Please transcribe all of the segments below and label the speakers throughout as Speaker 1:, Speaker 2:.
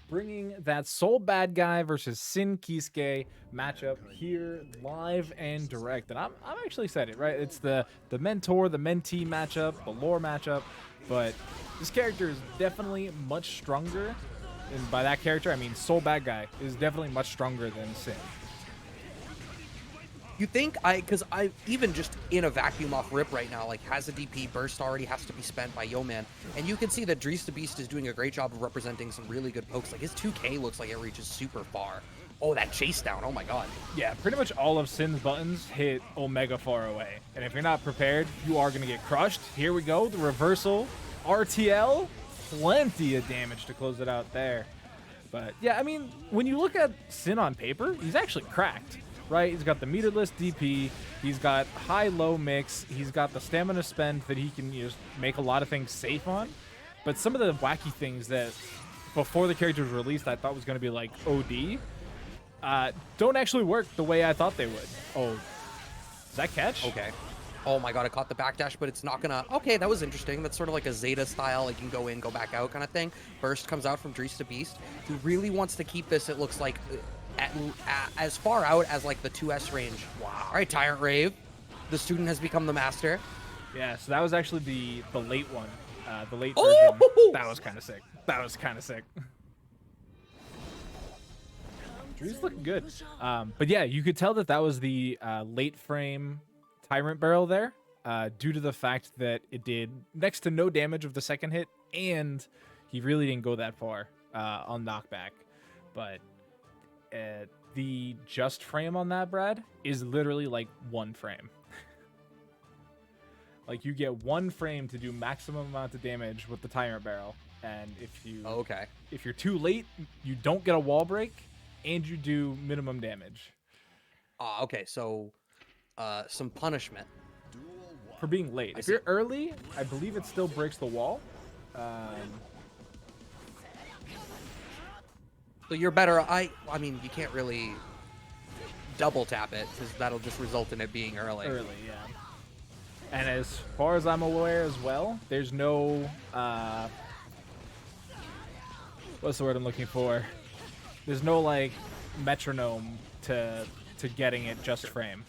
Speaker 1: bringing that Soul Bad Guy versus Sin Kisuke matchup here live and direct. And I'm actually excited, right? It's the mentor, the mentee matchup, the lore matchup, but this character is definitely much stronger. And by that character, I mean Soul Bad Guy is definitely much stronger than Sin.
Speaker 2: You think because I even just in a vacuum off rip right now, like has a DP burst already has to be spent by Yeoman, and you can see that DreeceDaBeast is doing a great job of representing some really good pokes. Like his 2K looks like it reaches super far. Oh, that chase down! Oh my god.
Speaker 1: Yeah, pretty much all of Sin's buttons hit Omega far away, and if you're not prepared, you are gonna get crushed. Here we go, the reversal, RTL, plenty of damage to close it out there. But yeah, I mean, when you look at Sin on paper, he's actually cracked. Right, he's got the meterless DP, he's got high-low mix, he's got the stamina spend that he can just make a lot of things safe on. But some of the wacky things that before the character was released I thought was going to be like OD, don't actually work the way I thought they would. Oh, does that catch?
Speaker 2: Okay. Oh my god, I caught the backdash, but it's not gonna... Okay, that was interesting. That's sort of like a Zeta style, like you can go in, go back out kind of thing. Burst comes out from DreeceDaBeast, who really wants to keep this, it looks like... as far out as like the 2S range. Wow. All right, Tyrant Rave. The student has become the master.
Speaker 1: Yeah, so that was actually the late one. The late
Speaker 2: Oh!
Speaker 1: version. That was kind of sick. That was kind of sick. Dree's looking good. But yeah, you could tell that that was the late frame Tyrant Barrel there, due to the fact that it did next to no damage of the second hit, and he really didn't go that far on knockback. But the just frame on that, Brad, is literally like one frame. Like you get one frame to do maximum amount of damage with the Tyrant Barrel, and if you're too late, you don't get a wall break, and you do minimum damage.
Speaker 2: Okay, so some punishment
Speaker 1: For being late. If you're early, I believe it still breaks the wall.
Speaker 2: So you're better. I mean, you can't really double tap it because that'll just result in it being early.
Speaker 1: Early, yeah. And as far as I'm aware as well, there's no what's the word I'm looking for? There's no like metronome to getting it just frame.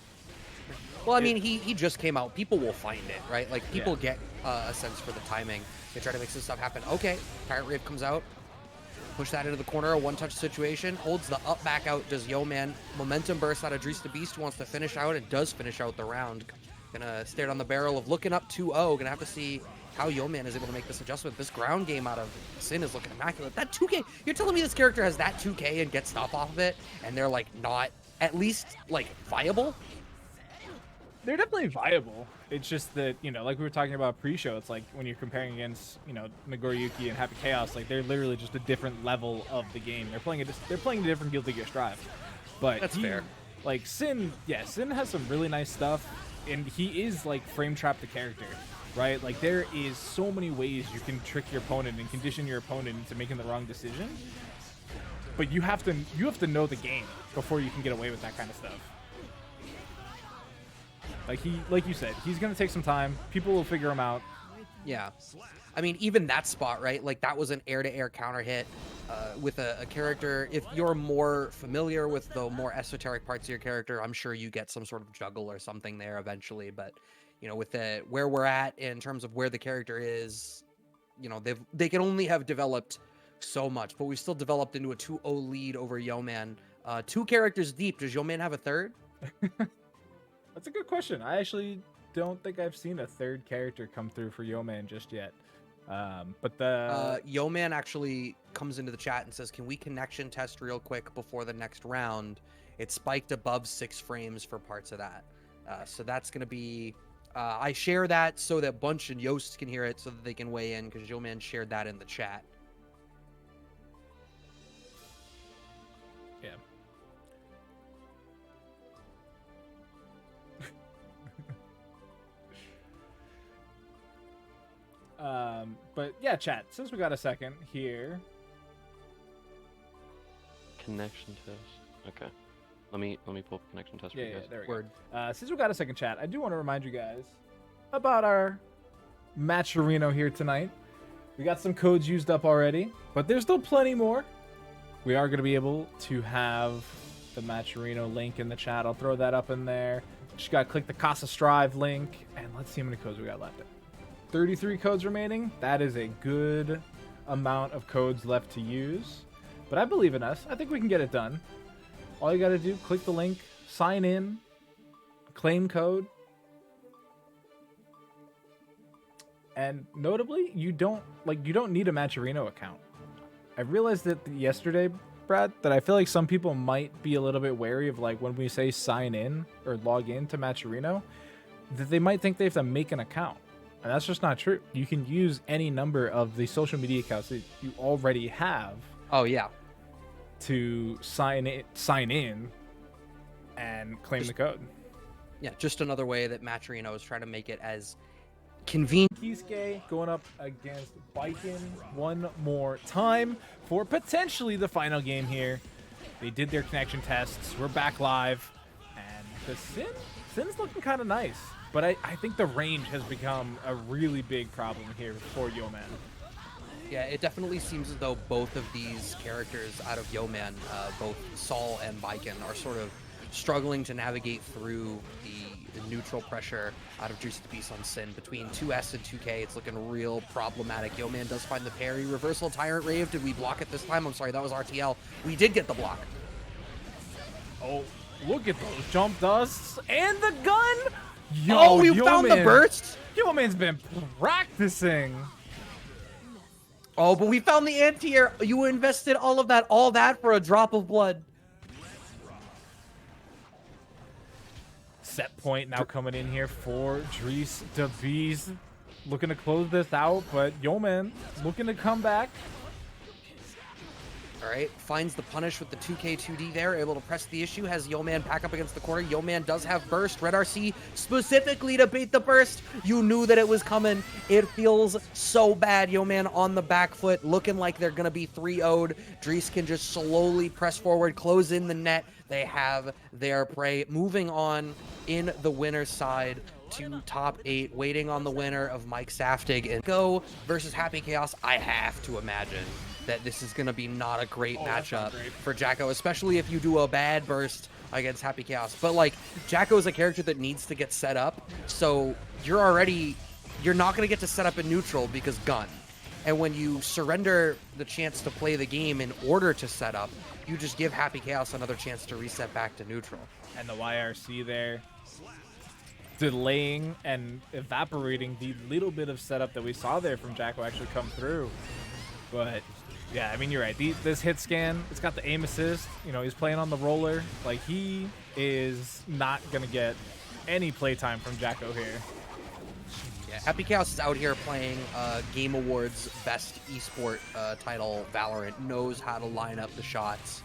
Speaker 2: Well, I mean, he just came out. People will find it, right? Like people get a sense for the timing. They try to make some stuff happen. Okay, Tyrant Rave comes out. Push that into the corner, a one-touch situation. Holds the up back out, does Yeoman. Momentum burst out of DreeceDaBeast, who wants to finish out. It does finish out the round. Gonna stare down the barrel of looking up 2-0. Gonna have to see how Yeoman is able to make this adjustment. This ground game out of Sin is looking immaculate. That 2K, you're telling me this character has that 2K and gets stuff off of it, and they're like not at least like viable?
Speaker 1: They're definitely viable. It's just that, you know, like we were talking about pre-show, it's like when you're comparing against, you know, Nagoriyuki and Happy Chaos, like they're literally just a different level of the game. They're playing a different Guilty Gear Strive. But
Speaker 2: that's fair.
Speaker 1: Like Sin, yeah, Sin has some really nice stuff, and he is like frame trap the character, right? Like there is so many ways you can trick your opponent and condition your opponent into making the wrong decision. But you have to know the game before you can get away with that kind of stuff. Like you said, he's gonna take some time. People will figure him out.
Speaker 2: Yeah, I mean, even that spot, right? Like that was an air-to-air counter hit with a character. If you're more familiar with the more esoteric parts of your character, I'm sure you get some sort of juggle or something there eventually. But you know, with where we're at in terms of where the character is, you know, they can only have developed so much. But we've still developed into a 2-0 lead over Yeoman. 2 characters deep. Does Yeoman have a third?
Speaker 1: That's a good question. I actually don't think I've seen a third character come through for Yeoman just yet. But the
Speaker 2: Yeoman actually comes into the chat and says, "Can we connection test real quick before the next round?" It spiked above 6 frames for parts of that. So that's going to be... I share that so that Bunch and Yost can hear it so that they can weigh in, because Yeoman shared that in the chat.
Speaker 1: Yeah. But yeah, chat, since we got a second here.
Speaker 3: Connection test. Okay. Let me pull up connection test for you guys.
Speaker 1: There we go. Since we got a second, chat, I do want to remind you guys about our match arena here tonight. We got some codes used up already, but there's still plenty more. we are going to be able to have the Matcherino link in the chat. I'll throw that up in there. Just got to click the Casa Strive link, and let's see how many codes we got left. 33 codes remaining. That is a good amount of codes left to use, but I believe in us. I think we can get it done. All you got to do, click the link, sign in, claim code, and notably, you don't need a Matcherino account. I realized that yesterday, Brad, that I feel like some people might be a little bit wary of, like, when we say sign in or log in to Matcherino, that they might think they have to make an account. And that's just not true. You can use any number of the social media accounts that you already have.
Speaker 2: Oh, yeah.
Speaker 1: To sign in and claim the code.
Speaker 2: Yeah, just another way that Matcherino is trying to make it as convenient.
Speaker 1: Kisuke going up against Baiken one more time for potentially the final game here. They did their connection tests. We're back live. And the Sin's looking kind of nice. But I think the range has become a really big problem here for Yeoman.
Speaker 2: Yeah, it definitely seems as though both of these characters out of Yeoman, both Saul and Baiken, are sort of struggling to navigate through the neutral pressure out of DreeceDaBeast on Sin. Between 2S and 2K, it's looking real problematic. Yeoman does find the parry. Reversal Tyrant Rave. Did we block it this time? I'm sorry, that was RTL. We did get the block.
Speaker 1: Oh, look at those jump dusts and the gun! Yo,
Speaker 2: oh, we found the burst?
Speaker 1: Yeoman's been practicing.
Speaker 2: Oh, but we found the anti-air. You invested all that for a drop of blood.
Speaker 1: Set point now coming in here for DreeceDaBeast. Looking to close this out, but Yeoman looking to come back.
Speaker 2: All right, finds the punish with the 2K2D there, able to press the issue, has Yeoman back up against the corner. Yeoman does have burst. Red RC specifically to bait the burst. You knew that it was coming. It feels so bad. Yeoman on the back foot, looking like they're going to be 3-0'd. Dreece can just slowly press forward, close in the net. They have their prey. Moving on in the winner's side to top 8, waiting on the winner of Mike Saftig and Go versus Happy Chaos. I have to imagine that this is going to be not a great matchup for Jacko, especially if you do a bad burst against Happy Chaos. But, like, Jacko is a character that needs to get set up, so you're not going to get to set up in neutral because gun. And when you surrender the chance to play the game in order to set up, you just give Happy Chaos another chance to reset back to neutral.
Speaker 1: And the YRC there, delaying and evaporating the little bit of setup that we saw there from Jacko actually come through. But yeah, I mean, you're right. This hit scan, it's got the aim assist. You know, he's playing on the roller. Like, he is not going to get any playtime from Jacko here.
Speaker 2: Yeah, Happy Chaos is out here playing Game Awards Best Esport title, Valorant. Knows how to line up the shots.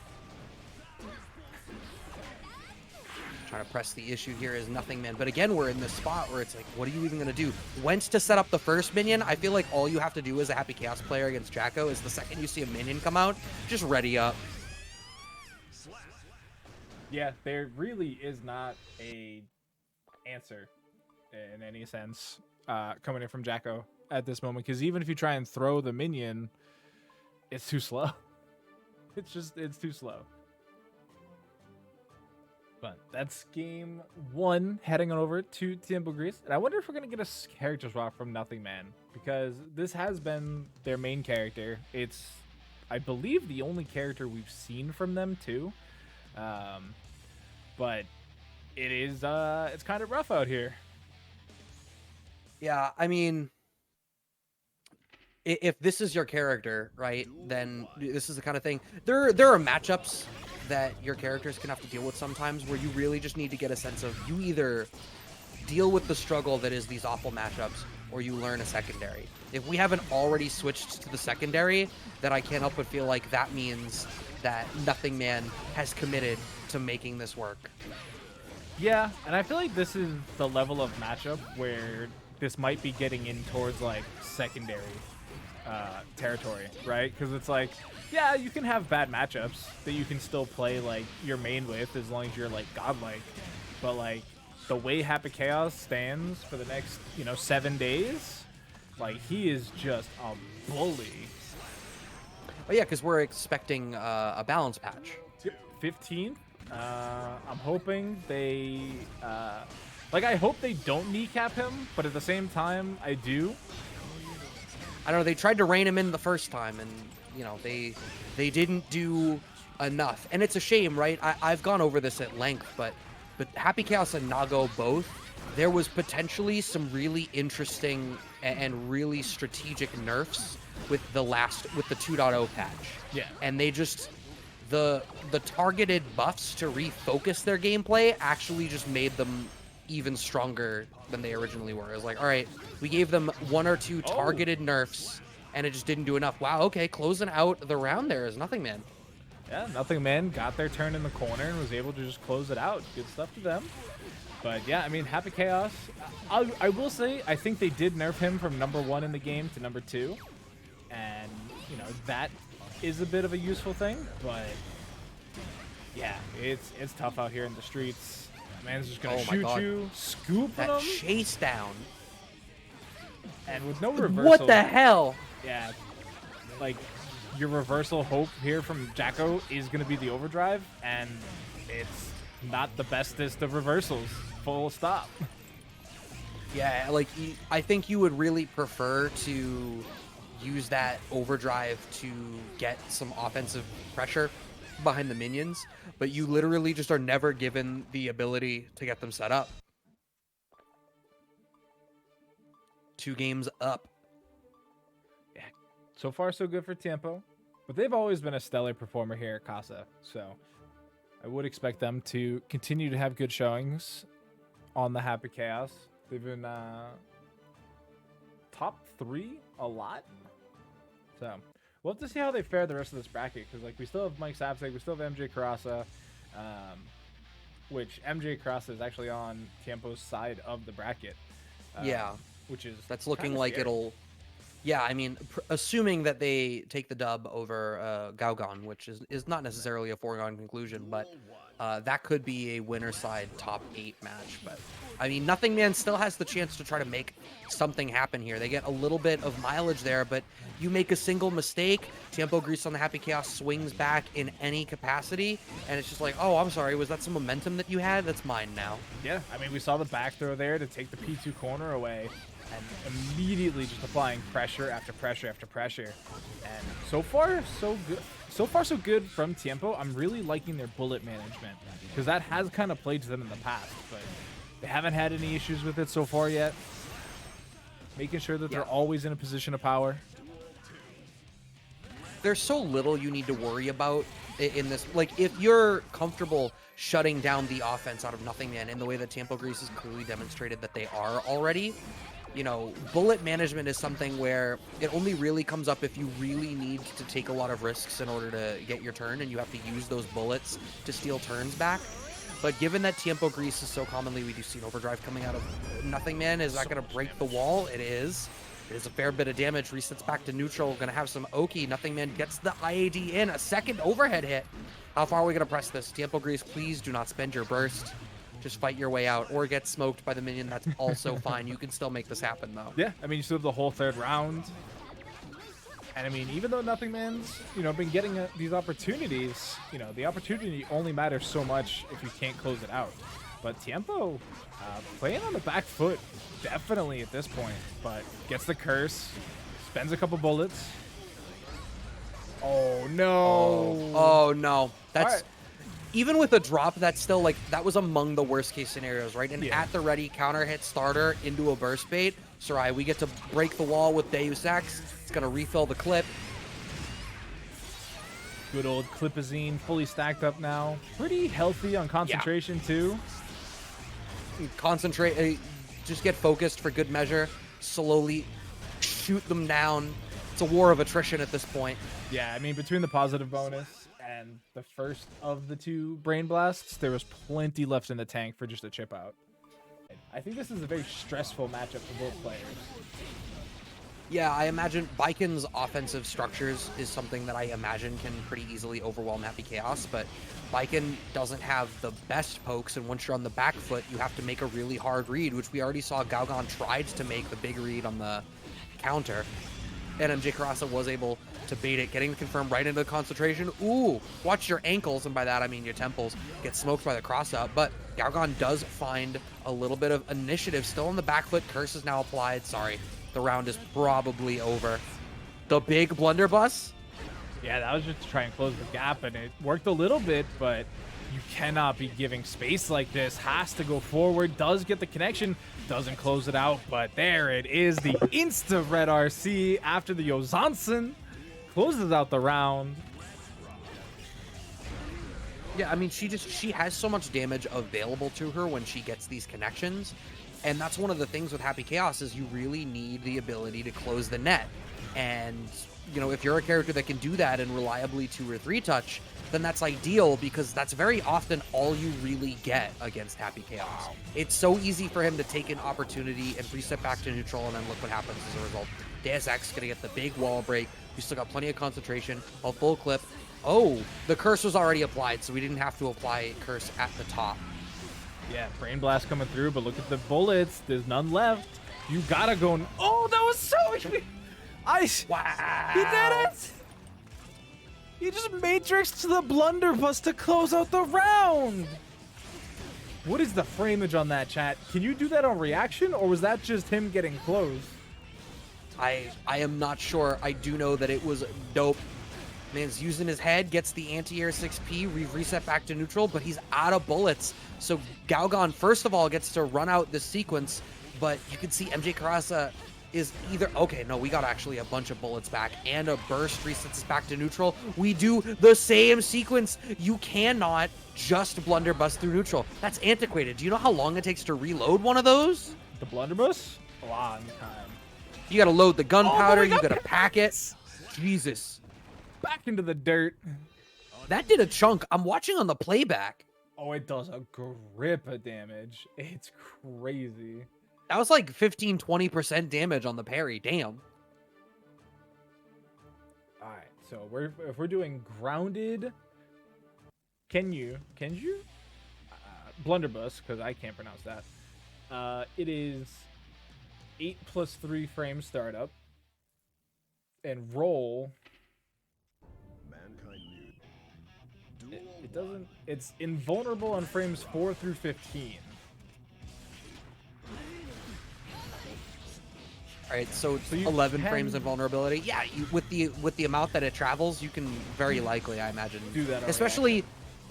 Speaker 2: Trying to press the issue here is nothing, man. But again, we're in this spot where it's like, what are you even going to do? Whence to set up the first minion? I feel like all you have to do as a Happy Chaos player against Jacko is the second you see a minion come out, just ready up.
Speaker 1: Yeah, there really is not a answer in any sense coming in from Jacko at this moment, because even if you try and throw the minion, it's too slow. It's too slow. But that's game 1, heading on over to TiempoGris. And I wonder if we're going to get a character swap from Nothing Man, because this has been their main character. It's, I believe, the only character we've seen from them too. But it is, it's kind of rough out here.
Speaker 2: Yeah, I mean, if this is your character, right, then this is the kind of thing. There are matchups that your characters can have to deal with sometimes where you really just need to get a sense of, you either deal with the struggle that is these awful matchups or you learn a secondary. If we haven't already switched to the secondary, then I can't help but feel like that means that Nothing Man has committed to making this work.
Speaker 1: Yeah, and I feel like this is the level of matchup where this might be getting in towards, like, secondary territory, right? Because it's like, yeah, you can have bad matchups that you can still play, like, your main with as long as you're, like, godlike. But, like, the way Happy Chaos stands for the next, 7 days, like, he is just a bully.
Speaker 2: Oh yeah, because we're expecting a balance patch.
Speaker 1: 15th. I'm hoping they, like, I hope they don't kneecap him, but at the same time, I do.
Speaker 2: I don't know. They tried to rein him in the first time, and you know they didn't do enough. And it's a shame, right? I've gone over this at length, but Happy Chaos and Nago both, there was potentially some really interesting and really strategic nerfs with the 2.0 patch.
Speaker 1: Yeah.
Speaker 2: And they just the targeted buffs to refocus their gameplay actually just made them even stronger than they originally were. It was like, all right, we gave them 1 or 2 targeted nerfs, and it just didn't do enough. Wow, okay, closing out the round there is Nothing Man.
Speaker 1: Yeah, Nothing Man got their turn in the corner and was able to just close it out. Good stuff to them. But yeah, I mean, Happy Chaos, I will say, I think they did nerf him from number 1 in the game to number 2. And, you know, that is a bit of a useful thing, but yeah, it's tough out here in the streets. Man's just gonna shoot you, scoop
Speaker 2: that
Speaker 1: him,
Speaker 2: chase down,
Speaker 1: and with no reversal.
Speaker 2: What the hell?
Speaker 1: Yeah, like your reversal hope here from Jacko is gonna be the overdrive, and it's not the bestest of reversals. Full stop.
Speaker 2: Yeah, like I think you would really prefer to use that overdrive to get some offensive pressure behind the minions, but you literally just are never given the ability to get them set up. 2 games up.
Speaker 1: Yeah, so far so good for Tiempo, but they've always been a stellar performer here at Casa, so I would expect them to continue to have good showings on the Happy Chaos. They've been top 3 a lot, so we'll have to see how they fare the rest of this bracket, because like we still have Mike Sapsek, we still have MJKurase, which MJKurase is actually on Tiempo's side of the bracket.
Speaker 2: Yeah,
Speaker 1: which is
Speaker 2: that's looking like
Speaker 1: scary.
Speaker 2: it'll. Yeah, I mean, assuming that they take the dub over Gougoune, which is not necessarily a foregone conclusion, but that could be a winner side top 8 match. But I mean, Nothing Man still has the chance to try to make something happen here. They get a little bit of mileage there, but you make a single mistake, TiempoGris on the Happy Chaos swings back in any capacity, and it's just like, oh, I'm sorry, was that some momentum that you had? That's mine now.
Speaker 1: Yeah, I mean, we saw the back throw there to take the P2 corner away, and immediately just applying pressure after pressure after pressure. And so far, so good. So far, so good from Tiempo. I'm really liking their bullet management, because that has kind of plagued them in the past, but they haven't had any issues with it so far yet. Making sure that they're always in a position of power.
Speaker 2: There's so little you need to worry about in this. Like, if you're comfortable shutting down the offense out of Nothing Man in the way that TiempoGris has clearly demonstrated that they are already, you know, bullet management is something where it only really comes up if you really need to take a lot of risks in order to get your turn, and you have to use those bullets to steal turns back. But given that TiempoGris is so commonly, we do see an overdrive coming out of Nothing Man. Is that going to break the wall? It is. It is a fair bit of damage. Resets back to neutral. Going to have some Oki. Nothing Man gets the IAD in. A second overhead hit. How far are we going to press this? TiempoGris, please do not spend your burst. Just fight your way out, or get smoked by the minion. That's also fine. You can still make this happen, though.
Speaker 1: Yeah, I mean, you still have the whole 3rd round. And I mean, even though Nothing Man's, you know, been getting these opportunities, you know, the opportunity only matters so much if you can't close it out. But Tiempo, playing on the back foot, definitely at this point, but gets the curse, spends a couple bullets. Oh, no.
Speaker 2: Oh no. That's...
Speaker 1: Right.
Speaker 2: Even with a drop, that's still, like, that was among the worst-case scenarios, right? And at the ready, counter hit starter into a burst bait. Sarai, we get to break the wall with Deus Ex. It's going to refill the clip.
Speaker 1: Good old Clipazine, fully stacked up now. Pretty healthy on concentration, too.
Speaker 2: Concentrate, just get focused for good measure. Slowly shoot them down. It's a war of attrition at this point.
Speaker 1: Yeah, I mean, between the positive bonus and the first of the 2 Brain Blasts, there was plenty left in the tank for just a chip out. I think this is a very stressful matchup for both players.
Speaker 2: Yeah, I imagine Baiken's offensive structures is something that I imagine can pretty easily overwhelm Happy Chaos, but Baiken doesn't have the best pokes, and once you're on the back foot, you have to make a really hard read, which we already saw Gougoune tried to make the big read on the counter. and MJKurase was able to bait it, getting the confirm right into the concentration. Ooh, watch your ankles, and by that I mean your temples, get smoked by the cross-up, but Gougoune does find a little bit of initiative still on the back foot. Curse is now applied. Sorry, the round is probably over. The big blunderbuss.
Speaker 1: Yeah, that was just to try and close the gap, and it worked a little bit, but you cannot be giving space like this. Has to go forward, does get the connection, doesn't close it out, but there it is. The insta-red RC after the Yozansen closes out the round.
Speaker 2: Yeah, I mean, she has so much damage available to her when she gets these connections, and that's one of the things with Happy Chaos is you really need the ability to close the net. And, you know, if you're a character that can do that and reliably 2 or 3 touch, then that's ideal because that's very often all you really get against Happy Chaos. It's so easy for him to take an opportunity and reset back to neutral, and then look what happens as a result. Deus Ex gonna get the big wall break. We still got plenty of concentration, a full clip. Oh, the curse was already applied, so we didn't have to apply curse at the top.
Speaker 1: Yeah, Brain Blast coming through, but look at the bullets. There's none left. You gotta go. Oh, that was so...
Speaker 2: Wow.
Speaker 1: He did it! He just matrixed the blunderbuss to close out the round! What is the frameage on that, chat? Can you do that on reaction, or was that just him getting close?
Speaker 2: I am not sure. I do know that it was dope. Man's using his head, gets the anti-air 6P, reset back to neutral, but he's out of bullets. So Gougoune, first of all, gets to run out this sequence, but you can see MJKurase is either... Okay, no, we got actually a bunch of bullets back, and a burst resets us back to neutral. We do the same sequence. You cannot just blunderbuss through neutral. That's antiquated. Do you know how long it takes to reload one of those?
Speaker 1: The blunderbuss? A long time.
Speaker 2: You gotta load the gunpowder,
Speaker 1: you
Speaker 2: you gotta pack it. Jesus.
Speaker 1: Back into the dirt.
Speaker 2: That did a chunk. I'm watching on the playback.
Speaker 1: Oh, it does a grip of damage. It's crazy.
Speaker 2: That was like 15-20% damage on the parry. Damn.
Speaker 1: All right, so if we're doing grounded, can you blunderbuss, because I can't pronounce that. It is 8 + 3 frame startup, and roll. It doesn't. It's invulnerable on frames 4 through 15.
Speaker 2: All right, so
Speaker 1: you
Speaker 2: 11
Speaker 1: can
Speaker 2: frames of vulnerability. Yeah, with the amount that it travels, you can very likely, I imagine,
Speaker 1: do that.
Speaker 2: Especially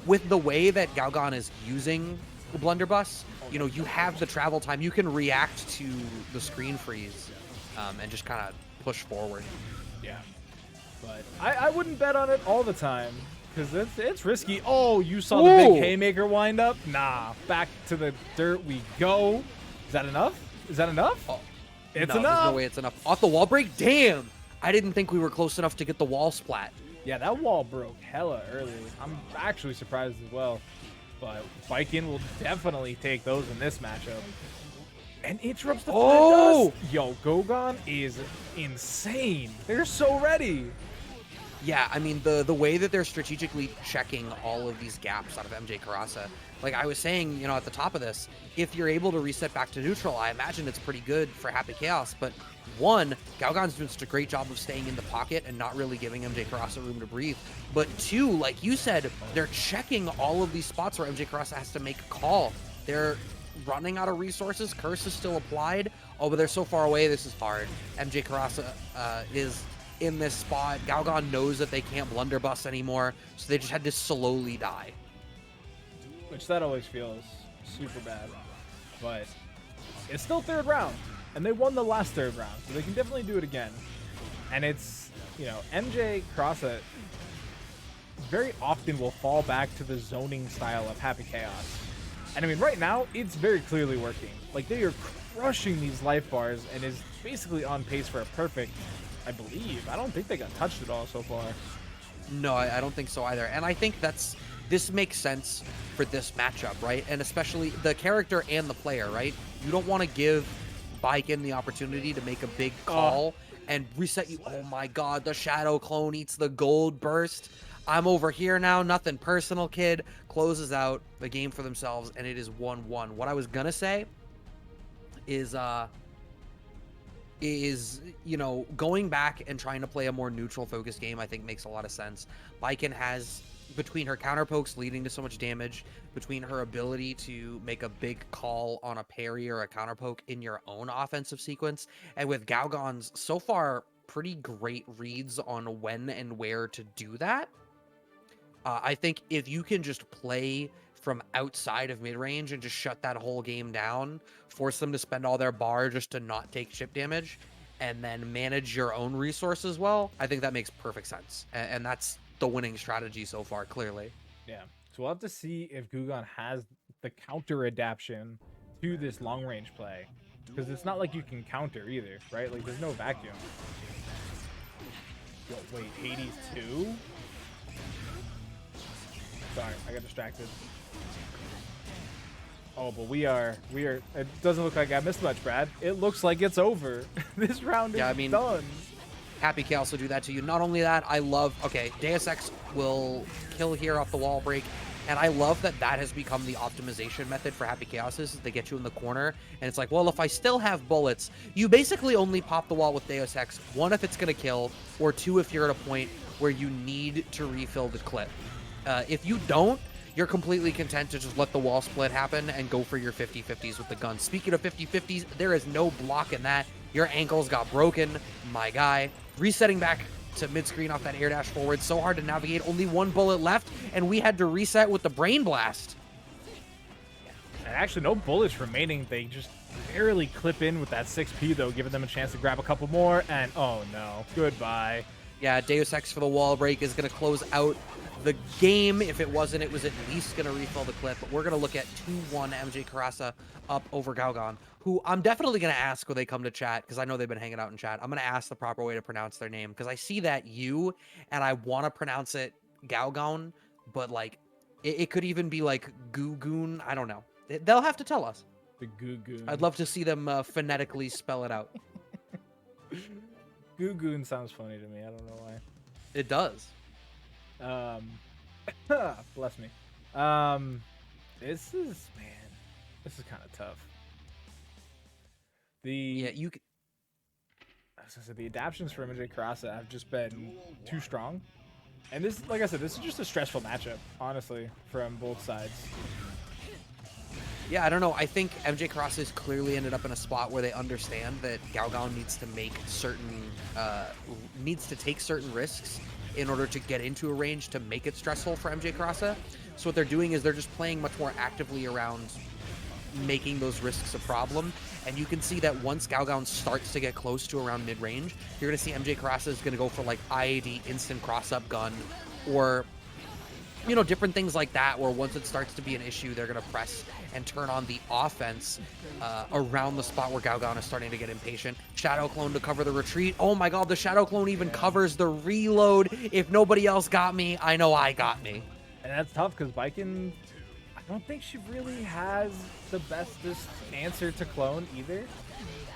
Speaker 2: with the way that Gougoune is using the blunderbuss. You know, you have the travel time. You can react to the screen freeze and just kind of push forward.
Speaker 1: Yeah, but I wouldn't bet on it all the time because it's risky. Oh, you saw the big haymaker wind up? Nah, back to the dirt we go. Is that enough? Is that enough?
Speaker 2: Oh.
Speaker 1: It's
Speaker 2: no,
Speaker 1: enough.
Speaker 2: There's no way it's enough. Off the wall break? Damn! I didn't think we were close enough to get the wall splat.
Speaker 1: Yeah, that wall broke hella early. I'm actually surprised as well. But Baiken will definitely take those in this matchup. And interrupts the dust. Yo, Gougoune is insane. They're so ready.
Speaker 2: Yeah, I mean, the way that they're strategically checking all of these gaps out of MJKurase, like I was saying, you know, at the top of this, if you're able to reset back to neutral, I imagine it's pretty good for Happy Chaos. But one, Gougoun's doing such a great job of staying in the pocket and not really giving MJKurase room to breathe. But two, like you said, they're checking all of these spots where MJKurase has to make a call. They're running out of resources. Curse is still applied. Oh, but they're so far away. This is hard. MJKurase is in this spot. Gougoune knows that they can't blunderbuss anymore, so they just had to slowly die.
Speaker 1: Which that always feels super bad. But it's still third round, and they won the last third round, so they can definitely do it again. And it's, you know, MJKurase very often will fall back to the zoning style of Happy Chaos. And I mean, right now, it's very clearly working. Like, they are crushing these life bars and is basically on pace for a perfect, I believe. I don't think they got touched at all so far.
Speaker 2: No, I don't think so either. And I think this makes sense for this matchup, right? And especially the character and the player, right? You don't want to give Baiken the opportunity to make a big call and reset you. Oh my god, the Shadow Clone eats the gold burst. I'm over here now, nothing personal, kid. Closes out the game for themselves, and it is 1-1. What I was gonna say is is, you know, going back and trying to play a more neutral focused game, I think makes a lot of sense. Baiken has, between her counter pokes leading to so much damage, between her ability to make a big call on a parry or a counter poke in your own offensive sequence, and with Gougoune's so far pretty great reads on when and where to do that, I think if you can just play from outside of mid-range and just shut that whole game down, force them to spend all their bar just to not take chip damage, and then manage your own resources well, I think that makes perfect sense. And that's the winning strategy so far, clearly.
Speaker 1: Yeah. So we'll have to see if Gougoune has the counter adaptation to this long-range play. Because it's not like you can counter either, right? Like, there's no vacuum. Yo, wait, Hades 2? Sorry, I got distracted. Oh, but we are, it doesn't look like I missed much, Brad. It looks like it's over. This round is done.
Speaker 2: Happy can also do that to you. Not only that, I love, okay, Deus Ex will kill here off the wall break, and I love that that has become the optimization method for Happy Chaoses, is they get you in the corner, and it's like, well, if I still have bullets, you basically only pop the wall with Deus Ex, one, if it's going to kill, or two, if you're at a point where you need to refill the clip. If you don't, you're completely content to just let the wall split happen and go for your 50-50s with the gun. Speaking of 50-50s, there is no block in that. Your ankles got broken, my guy. Resetting back to mid-screen off that air dash forward. So hard to navigate. Only one bullet left, and we had to reset with the Brain Blast.
Speaker 1: And actually, no bullets remaining. They just barely clip in with that 6P, though, giving them a chance to grab a couple more. And, oh, no. Goodbye.
Speaker 2: Yeah, Deus Ex for the wall break is going to close out the game. If it wasn't, it was at least going to refill the clip. But we're going to look at 2-1 MJKurase up over Gougoune, who I'm definitely going to ask when they come to chat, because I know they've been hanging out in chat. I'm going to ask the proper way to pronounce their name, because I see that U, and I want to pronounce it Gougoune, but, like, it could even be, like, Gougoune. I don't know. They'll have to tell us.
Speaker 1: The Gougoune.
Speaker 2: I'd love to see them phonetically spell it out.
Speaker 1: Gougoune sounds funny to me. I don't know why.
Speaker 2: It does.
Speaker 1: Bless me. This is kind of tough.
Speaker 2: Yeah, you.
Speaker 1: I was gonna say, the adaptions for MJKurase have just been too strong, and this, like I said, this is just a stressful matchup, honestly, from both sides.
Speaker 2: Yeah, I don't know. I think MJKurase has clearly ended up in a spot where they understand that Gougoune needs to make certain, needs to take certain risks in order to get into a range to make it stressful for MJKurase. So what they're doing is they're just playing much more actively around making those risks a problem. And you can see that once Gougoune starts to get close to around mid-range, you're going to see MJKurase is going to go for like IAD instant cross-up gun, or, you know, different things like that, where once it starts to be an issue, they're going to press and turn on the offense around the spot where Gougoune is starting to get impatient. Shadow Clone to cover the retreat. Oh my god, the Shadow Clone even covers the reload. If nobody else got me, I know I got me.
Speaker 1: And that's tough, because Baiken, I don't think she really has the bestest answer to clone either.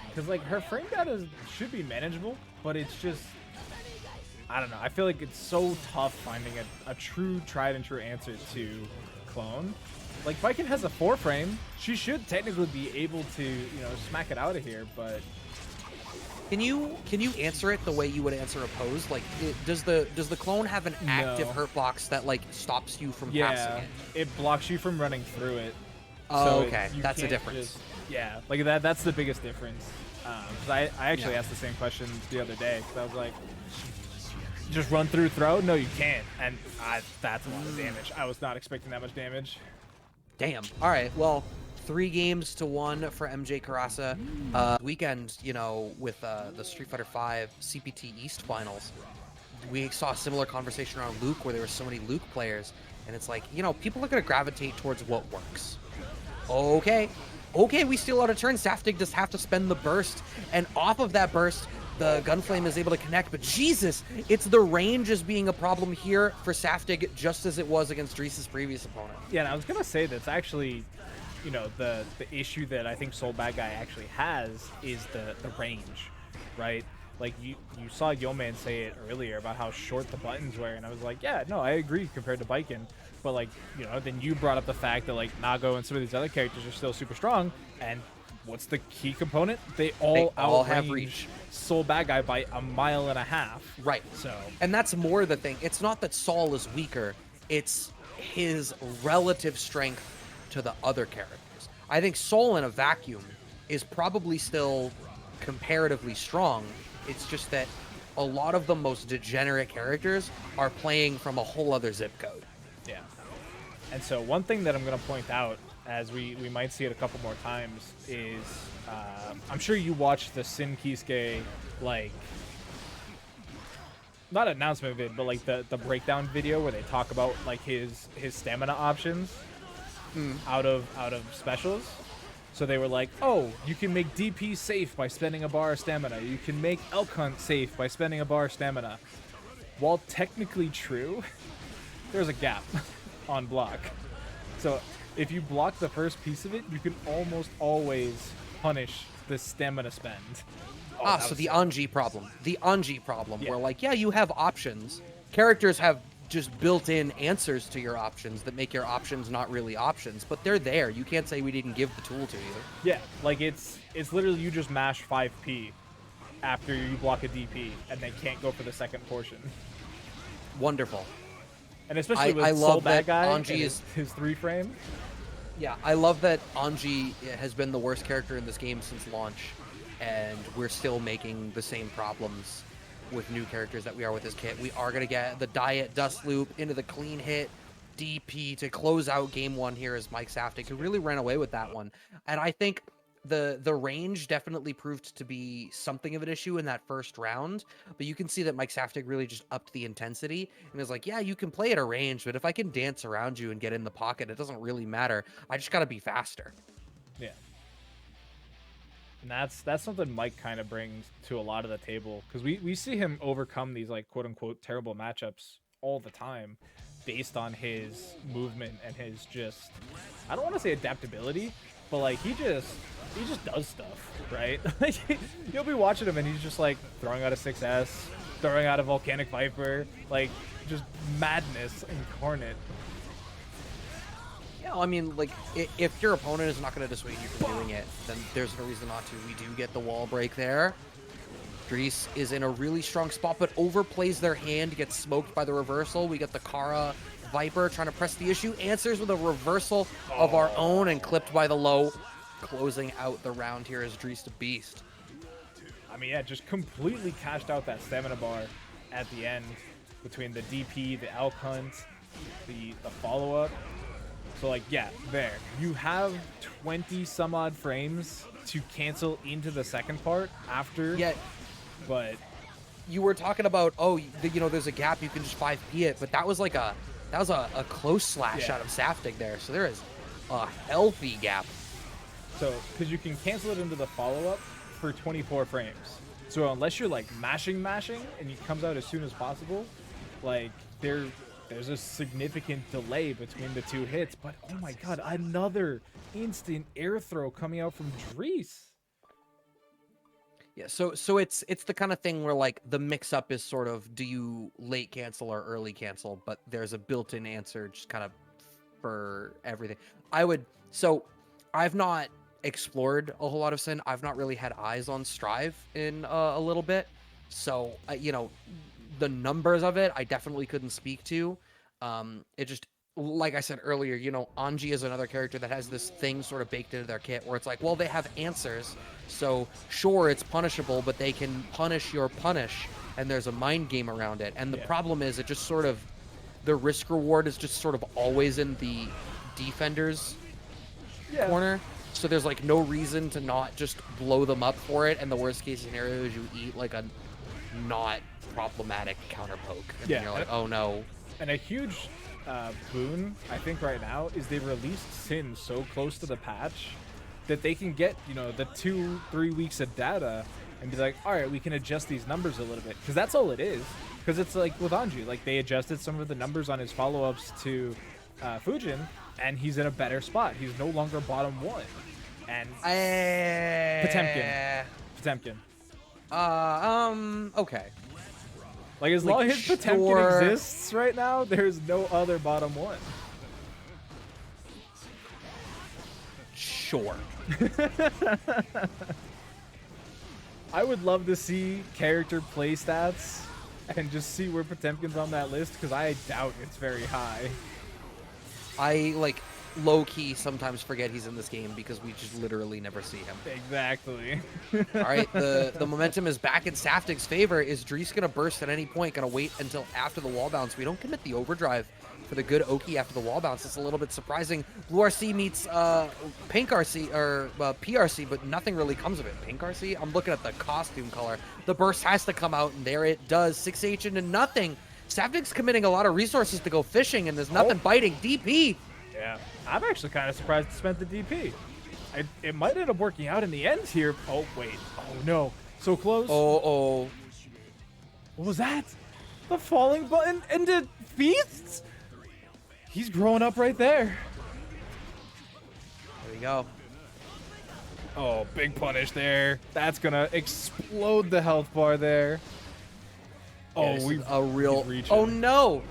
Speaker 1: Because, like, her frame data should be manageable, but it's just, I don't know. I feel like it's so tough finding a true tried and true answer to clone. Like, Baiken has a 4 frame. She should technically be able to, you know, smack it out of here, but
Speaker 2: Can you answer it the way you would answer a pose? Like, does the clone have an active hurt box that, like, stops you from passing it?
Speaker 1: It blocks you from running through it.
Speaker 2: Oh,
Speaker 1: so
Speaker 2: okay. That's the difference.
Speaker 1: Yeah, like that's the biggest difference. Because I actually asked the same question the other day, because I was like, just run through throw? No, you can't. And that's a lot of damage. I was not expecting that much damage.
Speaker 2: Damn. All right. Well, 3-1 for MJKurase. Weekend, you know, with the Street Fighter V CPT East finals, we saw a similar conversation around Luke, where there were so many Luke players, and it's like, you know, people are going to gravitate towards what works. Okay, we steal out a turn. Saftig just have to spend the burst, and off of that burst, the Gunflame is able to connect, but Jesus, it's the range as being a problem here for Saftig, just as it was against Dreece's previous opponent.
Speaker 1: Yeah, and I was going to say that's actually, you know, the issue that I think Soul Bad Guy actually has is the range, right? Like, you saw Yeoman say it earlier about how short the buttons were, and I was like, yeah, no, I agree compared to Baiken. But, like, you know, then you brought up the fact that, like, Nago and some of these other characters are still super strong, and what's the key component? They all
Speaker 2: have
Speaker 1: outrange
Speaker 2: reach.
Speaker 1: Soul Bad Guy by 1.5 miles.
Speaker 2: Right.
Speaker 1: So,
Speaker 2: and that's more the thing. It's not that Saul is weaker. It's his relative strength to the other characters. I think Saul in a vacuum is probably still comparatively strong. It's just that a lot of the most degenerate characters are playing from a whole other zip code.
Speaker 1: yeah. And so one thing that I'm going to point out, as we might see it a couple more times, is I'm sure you watched the Sin Kisuke, like, not announcement vid, but like the breakdown video where they talk about like his stamina options out of specials. So they were like, oh, you can make DP safe by spending a bar of stamina. You can make Elk Hunt safe by spending a bar of stamina. While technically true, there's a gap on block. So if you block the first piece of it, you can almost always punish the stamina spend. Oh,
Speaker 2: so the Anji problem. The Anji problem,
Speaker 1: Yeah.
Speaker 2: where like, yeah, you have options. Characters have just built-in answers to your options that make your options not really options, but they're there. You can't say we didn't give the tool to you.
Speaker 1: Yeah, like it's literally you just mash 5p after you block a DP and then can't go for the second portion.
Speaker 2: Wonderful.
Speaker 1: And especially with
Speaker 2: I
Speaker 1: Soul
Speaker 2: love
Speaker 1: Bad
Speaker 2: that
Speaker 1: Guy
Speaker 2: Anji
Speaker 1: and
Speaker 2: is-
Speaker 1: his 3-frame.
Speaker 2: Yeah, I love that Anji has been the worst character in this game since launch, and we're still making the same problems with new characters that we are with this kit. We are going to get the Diet Dust Loop into the clean hit DP to close out game one here as Mike Saftig, who really ran away with that one. And I think the range definitely proved to be something of an issue in that first round, but you can see that Mike Saftig really just upped the intensity and is like, yeah, you can play at a range, but if I can dance around you and get in the pocket, it doesn't really matter. I just got to be faster.
Speaker 1: Yeah. And that's something Mike kind of brings to a lot of the table, because we see him overcome these like quote unquote terrible matchups all the time based on his movement and his just, I don't want to say adaptability, but like he just does stuff, right? Like you'll be watching him and he's just like throwing out a 6S, throwing out a Volcanic Viper, like just madness incarnate.
Speaker 2: Yeah, I mean, like, if your opponent is not going to dissuade you from doing it, then there's no reason not to. We do get the wall break there. Dreece is in a really strong spot, but overplays their hand, gets smoked by the reversal. We get the Kara Viper trying to press the issue, answers with a reversal of our own and clipped by the low. Closing out the round here is DreeceDaBeast.
Speaker 1: I mean, yeah, just completely cashed out that stamina bar at the end between the DP, the Elk Hunt, the follow-up. So, like, yeah, there. You have 20 some odd frames to cancel into the second part after.
Speaker 2: Yeah,
Speaker 1: but
Speaker 2: you were talking about, oh, you know, there's a gap, you can just 5P it, but that was like a close slash
Speaker 1: Yeah.
Speaker 2: out of Saftig there. So there is a healthy gap.
Speaker 1: so, because you can cancel it into the follow-up for 24 frames. So unless you're, like, mashing, and it comes out as soon as possible, like, there's a significant delay between the two hits. But, oh my god, another instant air throw coming out from Dreece.
Speaker 2: Yeah, so it's the kind of thing where like the mix-up is sort of, do you late cancel or early cancel, but there's a built-in answer just kind of for everything. I've not explored a whole lot of Sin. I've not really had eyes on Strive in a little bit. So, you know, the numbers of it, I definitely couldn't speak to. It just, like I said earlier, you know, Anji is another character that has this thing sort of baked into their kit where it's like, well, they have answers, so sure, it's punishable, but they can punish your punish, and there's a mind game around it. And the problem is, it just sort of, the risk reward is just sort of always in the defender's corner. So there's like no reason to not just blow them up for it, and the worst case scenario is you eat like a not problematic counter poke, and then you're like, oh no.
Speaker 1: And a huge boon, I think, right now is they've released Sin so close to the patch that they can get, you know, the 2-3 weeks of data and be like, all right, we can adjust these numbers a little bit, because that's all it is. Because it's like with Anji, like they adjusted some of the numbers on his follow-ups to Fujin, and he's in a better spot. He's no longer bottom one. And Potemkin.
Speaker 2: Okay.
Speaker 1: Like, as long as Potemkin exists right now, there's no other bottom one.
Speaker 2: Sure.
Speaker 1: I would love to see character play stats and just see where Potemkin's on that list, because I doubt it's very high.
Speaker 2: I, like, low-key sometimes forget he's in this game because we just literally never see him.
Speaker 1: Exactly.
Speaker 2: All right, the momentum is back in Saftig's favor. Is Dreece going to burst at any point? Going to wait until after the wall bounce? We don't commit the overdrive for the good Oki after the wall bounce. It's a little bit surprising. Blue RC meets Pink RC, or PRC, but nothing really comes of it. Pink RC? I'm looking at the costume color. The burst has to come out, and there it does. 6H into nothing. Saftig's committing a lot of resources to go fishing, and there's nothing biting. DP!
Speaker 1: Yeah, I'm actually kind of surprised he spent the DP. It might end up working out in the end here. Oh, wait. Oh, no. So close.
Speaker 2: Oh.
Speaker 1: What was that? The falling button into feasts? He's growing up right there.
Speaker 2: There we go.
Speaker 1: Oh, big punish there. That's going to explode the health bar there.
Speaker 2: Yeah,
Speaker 1: Oh,
Speaker 2: a real...
Speaker 1: reaching.
Speaker 2: Oh, no!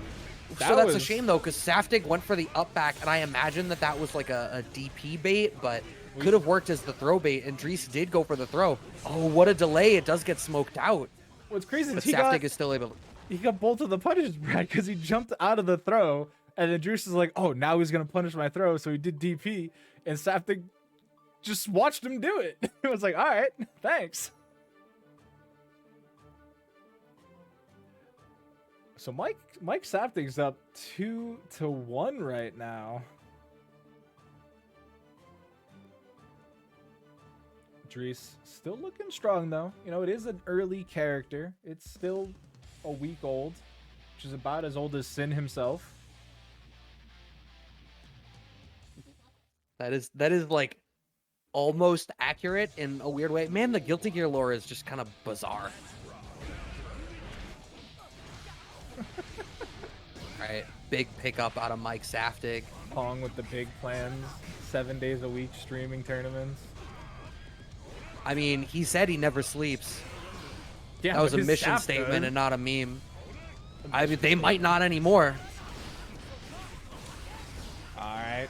Speaker 1: That
Speaker 2: So that's a
Speaker 1: was-
Speaker 2: shame, though, because Saftig went for the up back, and I imagine that was like a DP bait, but could have worked as the throw bait, and Dreece did go for the throw. Oh, what a delay. It does get smoked out.
Speaker 1: What's crazy
Speaker 2: But
Speaker 1: is
Speaker 2: Saftig is still able...
Speaker 1: he got both of the punishes, Brad, because he jumped out of the throw, and then Dreece is like, oh, now he's going to punish my throw, so he did DP, and Saftig just watched him do it. It was like, all right, thanks. So Mike Saftig's up 2-1 right now. Dreece still looking strong, though. You know, it is an early character. It's still a week old, which is about as old as Sin himself.
Speaker 2: That is like almost accurate in a weird way. Man, the Guilty Gear lore is just kind of bizarre. All right, big pickup out of Mike Saftig.
Speaker 1: Pong with the big plans, 7 days a week streaming tournaments.
Speaker 2: I mean, he said he never sleeps.
Speaker 1: Yeah,
Speaker 2: That was
Speaker 1: but
Speaker 2: a
Speaker 1: his
Speaker 2: mission
Speaker 1: staff
Speaker 2: statement
Speaker 1: does.
Speaker 2: and not a meme. I mean, they might not anymore.
Speaker 1: All right,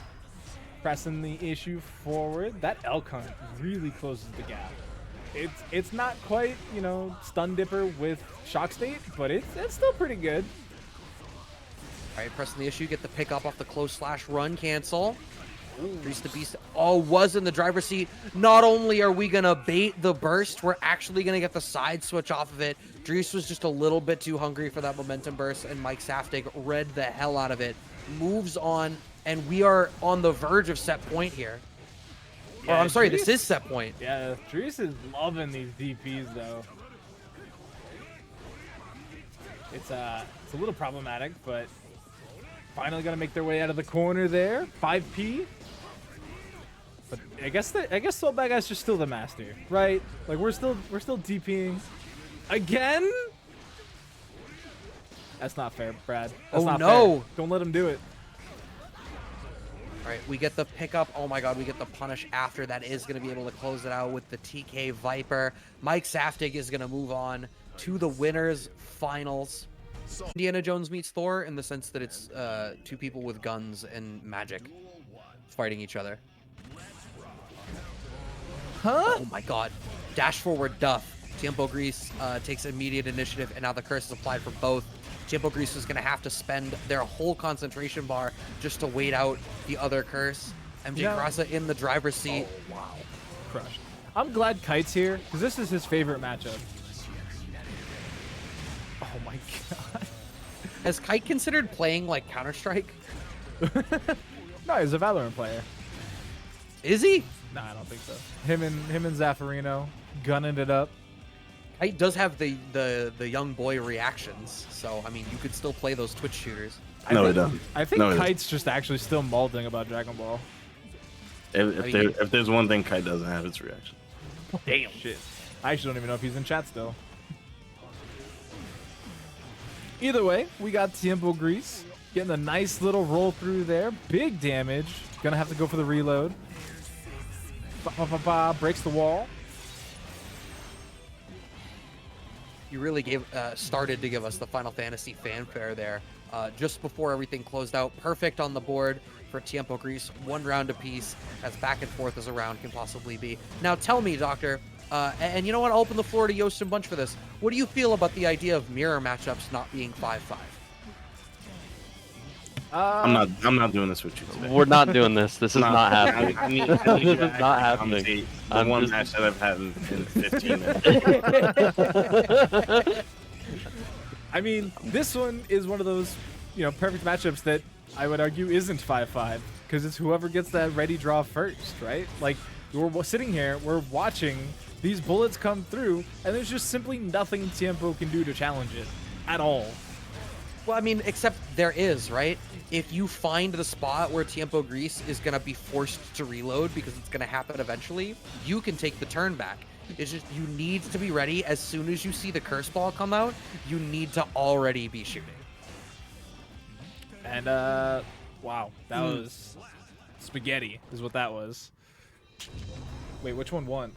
Speaker 1: pressing the issue forward. That elk hunt really closes the gap. It's not quite, you know, stun dipper with shock state, but it's still pretty good.
Speaker 2: All right, pressing the issue, get the pick up off the close slash run cancel. DreeceDaBeast, was in the driver's seat. Not only are we going to bait the burst, we're actually going to get the side switch off of it. Dreece was just a little bit too hungry for that momentum burst, and Mike Saftig read the hell out of it. Moves on, and we are on the verge of set point here. Or,
Speaker 1: Yeah,
Speaker 2: I'm sorry,
Speaker 1: Dreece-
Speaker 2: this is set point.
Speaker 1: Yeah, Dreece is loving these DPs, though. It's a little problematic, but finally gonna make their way out of the corner there. 5P. But I guess Soul Bad Guy's just still the master, right? Like we're still DPing again. That's not fair, Brad. That's
Speaker 2: Oh,
Speaker 1: not
Speaker 2: no.
Speaker 1: fair. Don't let him do it.
Speaker 2: All right, we get the pickup. Oh my god, we get the punish after. That is going to be able to close it out with the TK Viper. Mike Saftig is going to move on to the winners finals. Indiana Jones meets Thor in the sense that it's two people with guns and magic fighting each other.
Speaker 1: Huh?
Speaker 2: Oh my god. Dash forward Duff. TiempoGris takes immediate initiative, and now the curse is applied for both. TiempoGris is going to have to spend their whole concentration bar just to wait out the other curse. MJKurase in the driver's seat.
Speaker 1: Oh, wow. Crushed. I'm glad Kite's here, because this is his favorite matchup. Oh my god.
Speaker 2: Has Kite considered playing like Counter-Strike?
Speaker 1: No, he's a Valorant player.
Speaker 2: Is he?
Speaker 1: No, I don't think so. Him and Zaffarino gunning it up.
Speaker 2: Kite does have the young boy reactions, so I mean you could still play those Twitch shooters.
Speaker 4: No, he doesn't.
Speaker 1: I think
Speaker 4: No, he doesn't.
Speaker 1: Kite's just actually still molding about Dragon Ball.
Speaker 4: If there's one thing Kite doesn't have, it's reaction.
Speaker 1: Damn. Shit. I actually don't even know if he's in chat still. Either way, we got TiempoGris getting a nice little roll through there. Big damage. Gonna have to go for the reload. Breaks the wall.
Speaker 2: You really started to give us the Final Fantasy fanfare there. just before everything closed out. Perfect on the board for TiempoGris. 1 round apiece, as back and forth as a round can possibly be. Now tell me, Doctor, and you know what? I'll open the floor to Yost and Bunch for this. What do you feel about the idea of mirror matchups not being 5-5?
Speaker 4: I'm not doing this with you today.
Speaker 3: We're not doing this. This is not happening.
Speaker 4: I need
Speaker 3: This
Speaker 4: you
Speaker 3: is
Speaker 4: to
Speaker 3: not
Speaker 4: actually
Speaker 3: happening.
Speaker 4: commentate the one match that I've had in 15 minutes.
Speaker 1: I mean, this one is one of those, perfect matchups that I would argue isn't 5-5 because it's whoever gets that ready draw first, right? Like, we're sitting here, we're watching these bullets come through, and there's just simply nothing Tiempo can do to challenge it at all.
Speaker 2: Well, I mean, except there is, right? If you find the spot where TiempoGris is going to be forced to reload because it's going to happen eventually, you can take the turn back. It's just you need to be ready as soon as you see the curse ball come out. You need to already be shooting.
Speaker 1: And, wow, that was spaghetti is what that was. Wait, which one won?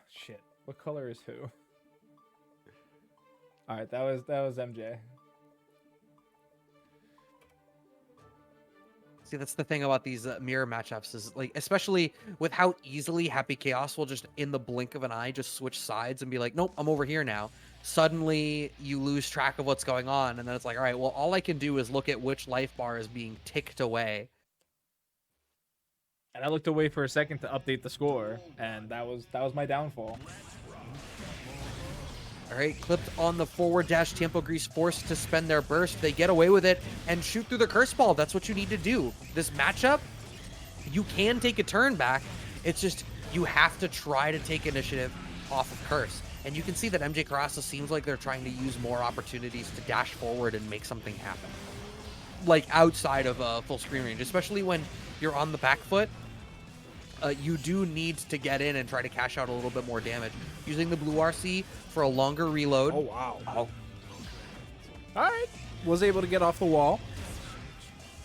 Speaker 1: Shit. What color is who? All right, that was MJ.
Speaker 2: See, that's the thing about these mirror matchups is, like, especially with how easily Happy Chaos will just in the blink of an eye just switch sides and be like, nope, I'm over here now. Suddenly you lose track of what's going on, and then it's like, all right, well, all I can do is look at which life bar is being ticked away.
Speaker 1: And I looked away for a second to update the score, and that was my downfall.
Speaker 2: All right, clipped on the forward dash. TiempoGris forced to spend their burst. They get away with it and shoot through the curse ball. That's what you need to do. This matchup, you can take a turn back. It's just you have to try to take initiative off of curse. And you can see that MJKurase seems like they're trying to use more opportunities to dash forward and make something happen. Like outside of full screen range, especially when you're on the back foot. You do need to get in and try to cash out a little bit more damage. Using the blue RC for a longer reload.
Speaker 1: Oh, wow. All right. Was able to get off the wall.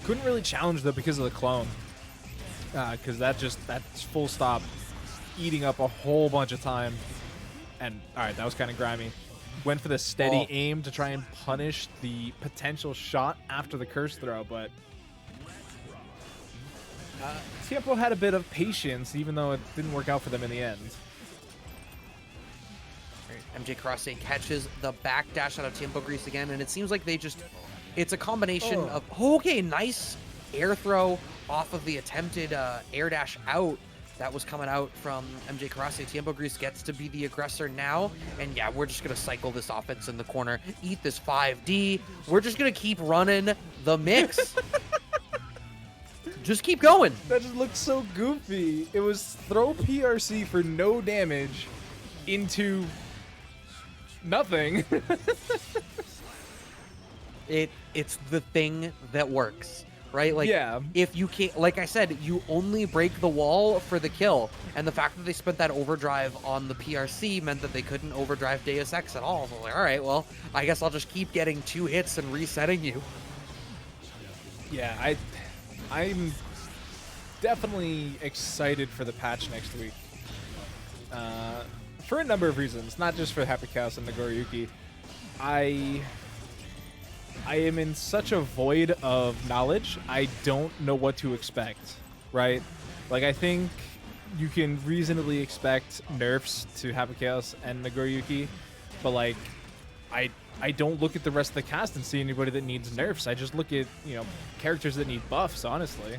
Speaker 1: Couldn't really challenge, though, because of the clone. Because that's full stop eating up a whole bunch of time. And, all right, that was kind of grimy. Went for the steady aim to try and punish the potential shot after the curse throw, but Tiempo had a bit of patience, even though it didn't work out for them in the end.
Speaker 2: MJKurase catches the back dash out of TiempoGris again, and it seems like it's a combination of, okay, nice air throw off of the attempted air dash out that was coming out from MJKurase. TiempoGris gets to be the aggressor now, and yeah, we're just going to cycle this offense in the corner, eat this 5D. We're just going to keep running the mix. Just keep going.
Speaker 1: That just looked so goofy. It was throw PRC for no damage into nothing.
Speaker 2: It's the thing that works, right? Like,
Speaker 1: yeah.
Speaker 2: If you can't, like I said, you only break the wall for the kill, and the fact that they spent that overdrive on the PRC meant that they couldn't overdrive Deus Ex at all. So like, all right, well, I guess I'll just keep getting 2 hits and resetting you.
Speaker 1: Yeah, I'm definitely excited for the patch next week. For a number of reasons, not just for Happy Chaos and Nagoriyuki. I am in such a void of knowledge. I don't know what to expect, right? Like, I think you can reasonably expect nerfs to Happy Chaos and Nagoriyuki, but like, I don't look at the rest of the cast and see anybody that needs nerfs. I just look at, characters that need buffs, honestly.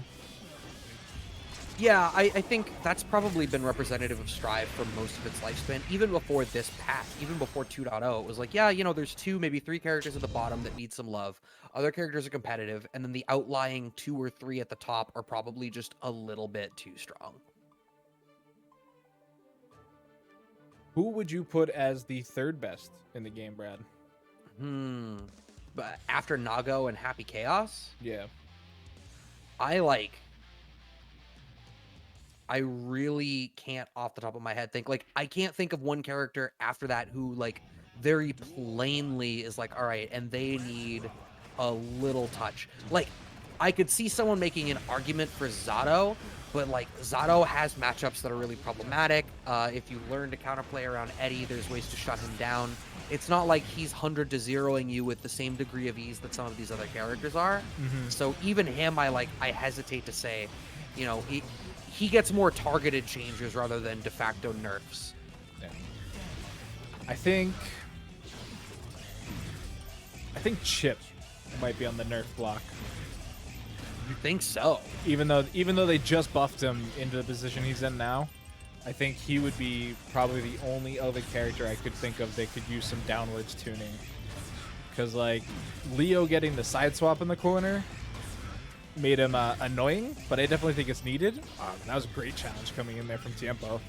Speaker 2: Yeah, I think that's probably been representative of Strive for most of its lifespan. Even before this patch, even before 2.0, it was like, yeah, there's 2, maybe 3 characters at the bottom that need some love. Other characters are competitive, and then the outlying 2 or 3 at the top are probably just a little bit too strong.
Speaker 1: Who would you put as the 3rd best in the game, Brad?
Speaker 2: But after Nago and Happy Chaos?
Speaker 1: Yeah.
Speaker 2: I really can't off the top of my head think, like, I can't think of one character after that who, like, very plainly is like, all right, and they need a little touch. Like, I could see someone making an argument for Zato, But like Zato has matchups that are really problematic. If you learn to counterplay around Eddie, there's ways to shut him down. It's not like he's 100-0ing you with the same degree of ease that some of these other characters are. So even him, I hesitate to say, you know, he gets more targeted changes rather than de facto nerfs.
Speaker 1: Yeah. I think Chip might be on the nerf block.
Speaker 2: You think so?
Speaker 1: Even though they just buffed him into the position he's in now, I think he would be probably the only other character I could think of that could use some downwards tuning. Because like Leo getting the side swap in the corner made him annoying, but I definitely think it's needed. That was a great challenge coming in there from Tiempo,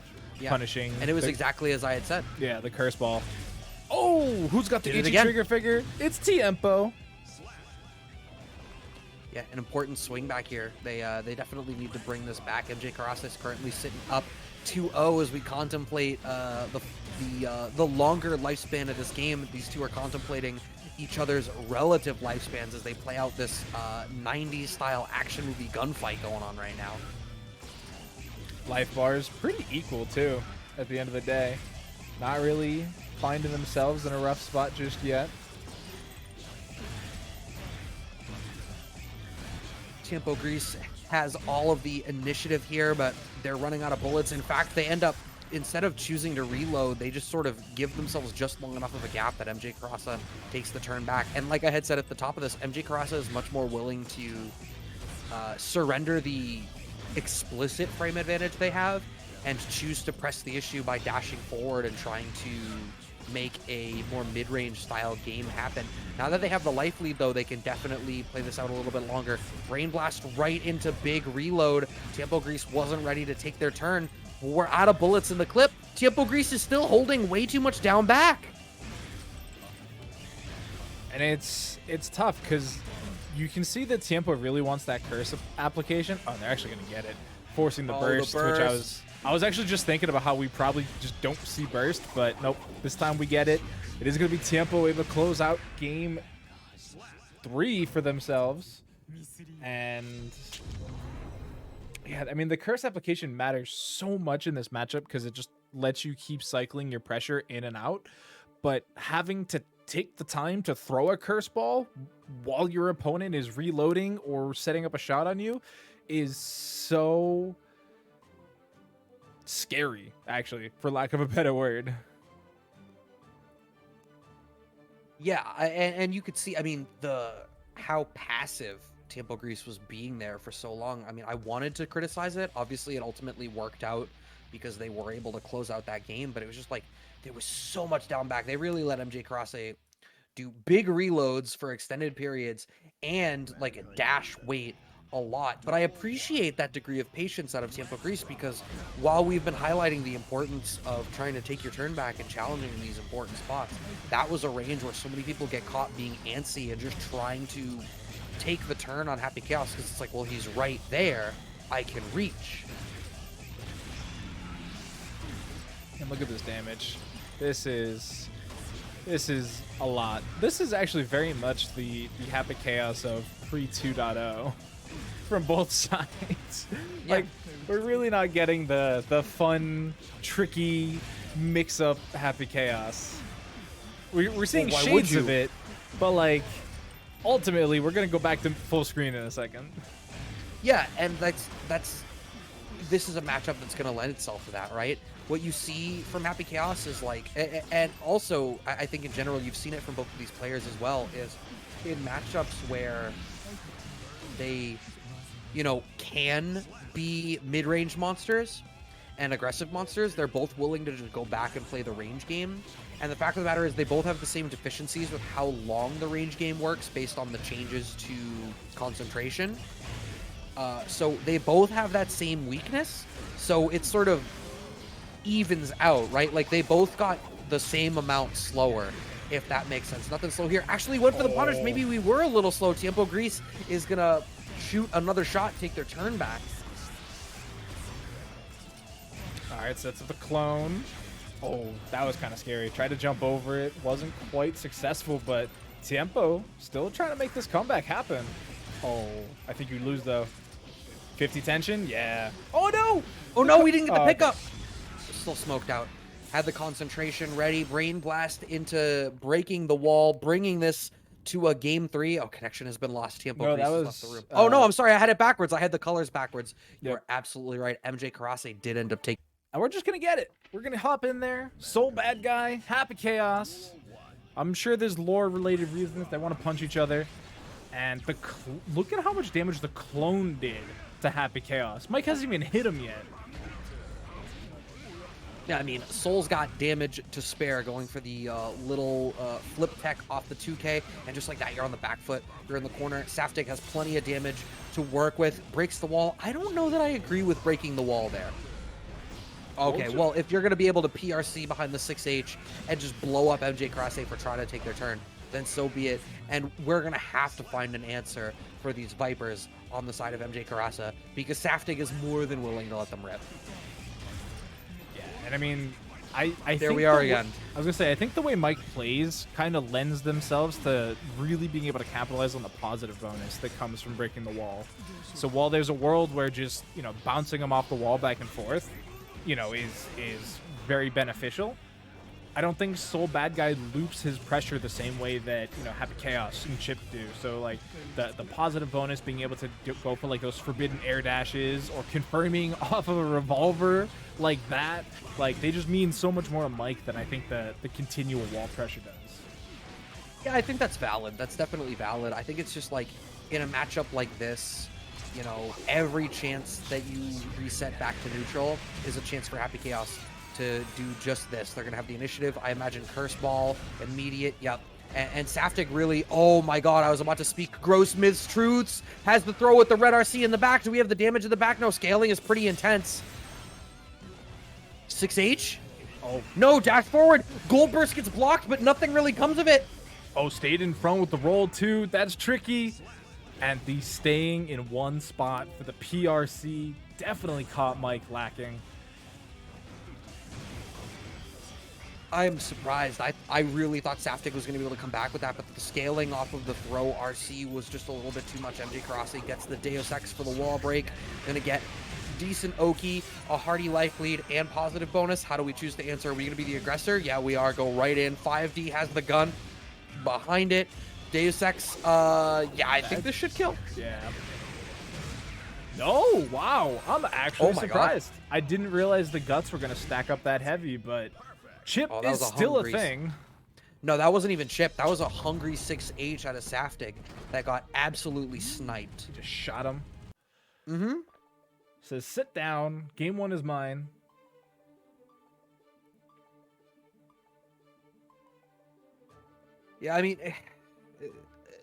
Speaker 1: punishing.
Speaker 2: And it was exactly as I had said.
Speaker 1: Yeah, the curse ball. Oh, who's got the
Speaker 2: Did it
Speaker 1: Anji
Speaker 2: again.
Speaker 1: trigger figure? It's Tiempo.
Speaker 2: Yeah, an important swing back here. They definitely need to bring this back. MJKurase is currently sitting up 2-0 as we contemplate the longer lifespan of this game. These two are contemplating each other's relative lifespans as they play out this 90s style action movie gunfight going on right now.
Speaker 1: Life bars pretty equal too at the end of the day. Not really finding themselves in a rough spot just yet.
Speaker 2: TiempoGris has all of the initiative here, but they're running out of bullets. In fact, they end up, instead of choosing to reload, they just sort of give themselves just long enough of a gap that MJKurase takes the turn back. And like I had said at the top of this, MJKurase is much more willing to surrender the explicit frame advantage they have and choose to press the issue by dashing forward and trying to make a more mid-range style game happen. Now that they have the life lead, though, they can definitely play this out a little bit longer. Brain Blast right into big reload. TiempoGris wasn't ready to take their turn. We're out of bullets in the clip. TiempoGris is still holding way too much down back.
Speaker 1: And it's tough because you can see that Tiempo really wants that curse application. Oh, they're actually going to get it. Forcing the burst, which I was actually just thinking about how we probably just don't see burst, but nope, this time we get it. It is going to be Tiempo able to close out game 3 for themselves. And yeah, I mean, the curse application matters so much in this matchup because it just lets you keep cycling your pressure in and out. But having to take the time to throw a curse ball while your opponent is reloading or setting up a shot on you is so scary, actually, for lack of a better word.
Speaker 2: Yeah, and you could see, I mean, how passive TiempoGris was being there for so long. I mean, I wanted to criticize it. Obviously, it ultimately worked out because they were able to close out that game, but it was just like, there was so much down back. They really let MJKurase do big reloads for extended periods and like a dash wait a lot. But I appreciate that degree of patience out of TiempoGris because while we've been highlighting the importance of trying to take your turn back and challenging in these important spots, that was a range where so many people get caught being antsy and just trying to take the turn on Happy Chaos because it's like, well, he's right there, I can reach.
Speaker 1: And look at this damage. This is a lot. This is actually very much the Happy Chaos of pre 2.0 from both sides.
Speaker 2: Yeah.
Speaker 1: Like, we're really not getting the fun, tricky mix-up Happy Chaos. We're seeing
Speaker 2: Well, why
Speaker 1: shades
Speaker 2: would you?
Speaker 1: of it, but like, ultimately, we're gonna go back to full screen in a second.
Speaker 2: Yeah, and this is a matchup that's going to lend itself to that, right? What you see from Happy Chaos is like, and also I think in general you've seen it from both of these players as well, is in matchups where they, you know, can be mid-range monsters and aggressive monsters, they're both willing to just go back and play the range game. And the fact of the matter is they both have the same deficiencies with how long the range game works based on the changes to concentration. So they both have that same weakness. So it sort of evens out, right? Like they both got the same amount slower, if that makes sense. Nothing slow here. Actually went for the punish. Maybe we were a little slow. TiempoGris is going to shoot another shot, take their turn back.
Speaker 1: All right, so that's the clone. Oh, that was kind of scary. Tried to jump over it. Wasn't quite successful, but Tiempo still trying to make this comeback happen. Oh, I think you lose, though. 50 tension? Yeah. Oh, no!
Speaker 2: Oh no, we didn't get the
Speaker 1: Oh,
Speaker 2: pickup. Still smoked out. Had the concentration ready. Brain blast into breaking the wall, bringing this to a game 3. Oh, connection has been lost. TiempoGris
Speaker 1: No, that
Speaker 2: has
Speaker 1: was,
Speaker 2: left the room. Oh no,
Speaker 1: uh,
Speaker 2: I'm sorry. I had it backwards. I had the colors backwards.
Speaker 1: Yep.
Speaker 2: You're absolutely right. MJKurase did end up taking.
Speaker 1: And we're just gonna get it. We're gonna hop in there. Soul bad guy, Happy Chaos. I'm sure there's lore-related reasons they want to punch each other. And the look at how much damage the clone did to Happy Chaos. Mike hasn't even hit him yet.
Speaker 2: Yeah, I mean, Soul's got damage to spare going for the little flip tech off the 2K. And just like that, you're on the back foot. You're in the corner. Saftig has plenty of damage to work with. Breaks the wall. I don't know that I agree with breaking the wall there. Okay, well, if you're going to be able to PRC behind the 6H and just blow up MJKurase for trying to take their turn, then so be it. And we're going to have to find an answer for these Vipers on the side of MJKurase because Saftig is more than willing to let them rip.
Speaker 1: Yeah, and I mean, I
Speaker 2: there
Speaker 1: think
Speaker 2: we are again.
Speaker 1: I was gonna say, I think the way Mike plays kind of lends themselves to really being able to capitalize on the positive bonus that comes from breaking the wall. So while there's a world where just, you know, bouncing them off the wall back and forth, you know, is very beneficial, I don't think Soul Bad Guy loops his pressure the same way that, you know, Happy Chaos and Chip do. So, like, the positive bonus, being able to go for, like, those forbidden air dashes or confirming off of a revolver like that, like, they just mean so much more to Mike than I think the continual wall pressure does.
Speaker 2: Yeah, I think that's valid. That's definitely valid. I think it's just like, in a matchup like this, you know, every chance that you reset back to neutral is a chance for Happy Chaos to do just this. They're going to have the initiative. I imagine Curse Ball, immediate, yep. And Saftig really, oh my god, I was about to speak gross myths truths. Has the throw with the red RC in the back. Do we have the damage in the back? No, scaling is pretty intense. 6H? Oh, no, dash forward. Gold Burst gets blocked, but nothing really comes of it.
Speaker 1: Oh, stayed in front with the roll too. That's tricky. And the staying in one spot for the PRC definitely caught Mike lacking.
Speaker 2: I'm surprised. I really thought Saftig was going to be able to come back with that, but the scaling off of the throw RC was just a little bit too much. MJKurase gets the Deus Ex for the wall break. Going to get decent Oki, a hearty life lead, and positive bonus. How do we choose to answer? Are we going to be the aggressor? Yeah, we are. Go right in. 5D has the gun behind it. Deus Ex, yeah, I think this should kill.
Speaker 1: Yeah. No, wow. I'm actually surprised. God. I didn't realize the guts were going to stack up that heavy, but Chip is still a thing.
Speaker 2: No, that wasn't even Chip. That was a hungry 6H out of Saftig that got absolutely sniped.
Speaker 1: He just shot him.
Speaker 2: Mm-hmm.
Speaker 1: Says, sit down. Game 1 is mine.
Speaker 2: Yeah, I mean,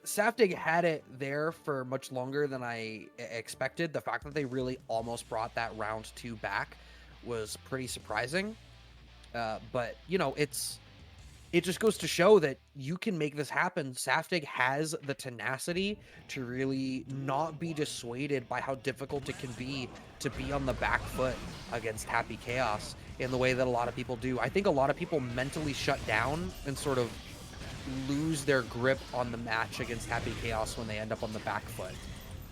Speaker 2: Saftig had it there for much longer than I expected. The fact that they really almost brought that round 2 back was pretty surprising. But, you know, it just goes to show that you can make this happen. Saftig has the tenacity to really not be dissuaded by how difficult it can be to be on the back foot against Happy Chaos in the way that a lot of people do. I think a lot of people mentally shut down and sort of lose their grip on the match against Happy Chaos when they end up on the back foot.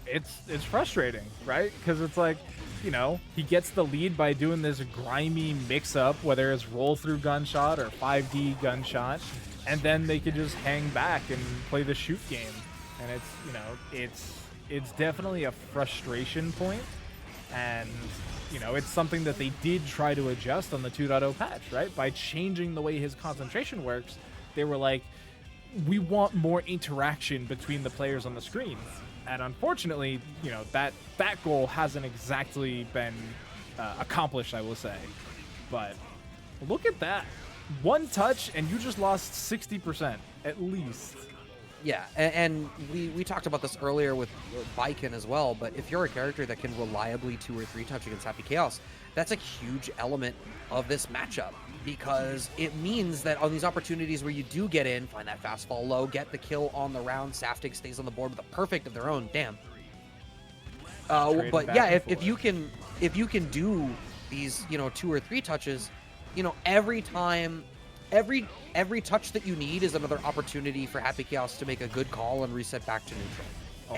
Speaker 1: It's frustrating, right? Because it's like, you know, he gets the lead by doing this grimy mix-up, whether it's roll-through gunshot or 5D gunshot, and then they could just hang back and play the shoot game. And it's, you know, it's definitely a frustration point, and, you know, it's something that they did try to adjust on the 2.0 patch, right? By changing the way his concentration works, they were like, we want more interaction between the players on the screen. And unfortunately, you know, that goal hasn't exactly been accomplished, I will say. But look at that. One touch, and you just lost 60%, at least.
Speaker 2: Yeah, and we talked about this earlier with Baiken as well, but if you're a character that can reliably 2 or 3 touch against Happy Chaos, that's a huge element of this matchup, because it means that on these opportunities where you do get in, find that fast fall low, get the kill on the round, Saftig stays on the board with a perfect of their own. Damn. But yeah, if you can do these, you know, 2 or 3 touches, you know, every time, every touch that you need is another opportunity for Happy Chaos to make a good call and reset back to neutral.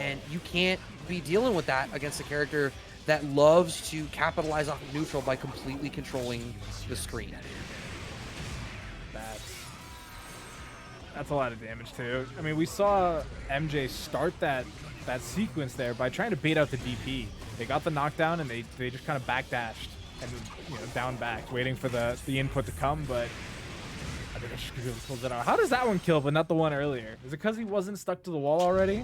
Speaker 2: And you can't be dealing with that against a character that loves to capitalize off of neutral by completely controlling the screen.
Speaker 1: That's a lot of damage too. I mean, we saw MJ start that sequence there by trying to bait out the DP. They got the knockdown and they just kind of backdashed and down back, waiting for the input to come. But I think they should really pull it out. How does that one kill, but not the one earlier? Is it because he wasn't stuck to the wall already?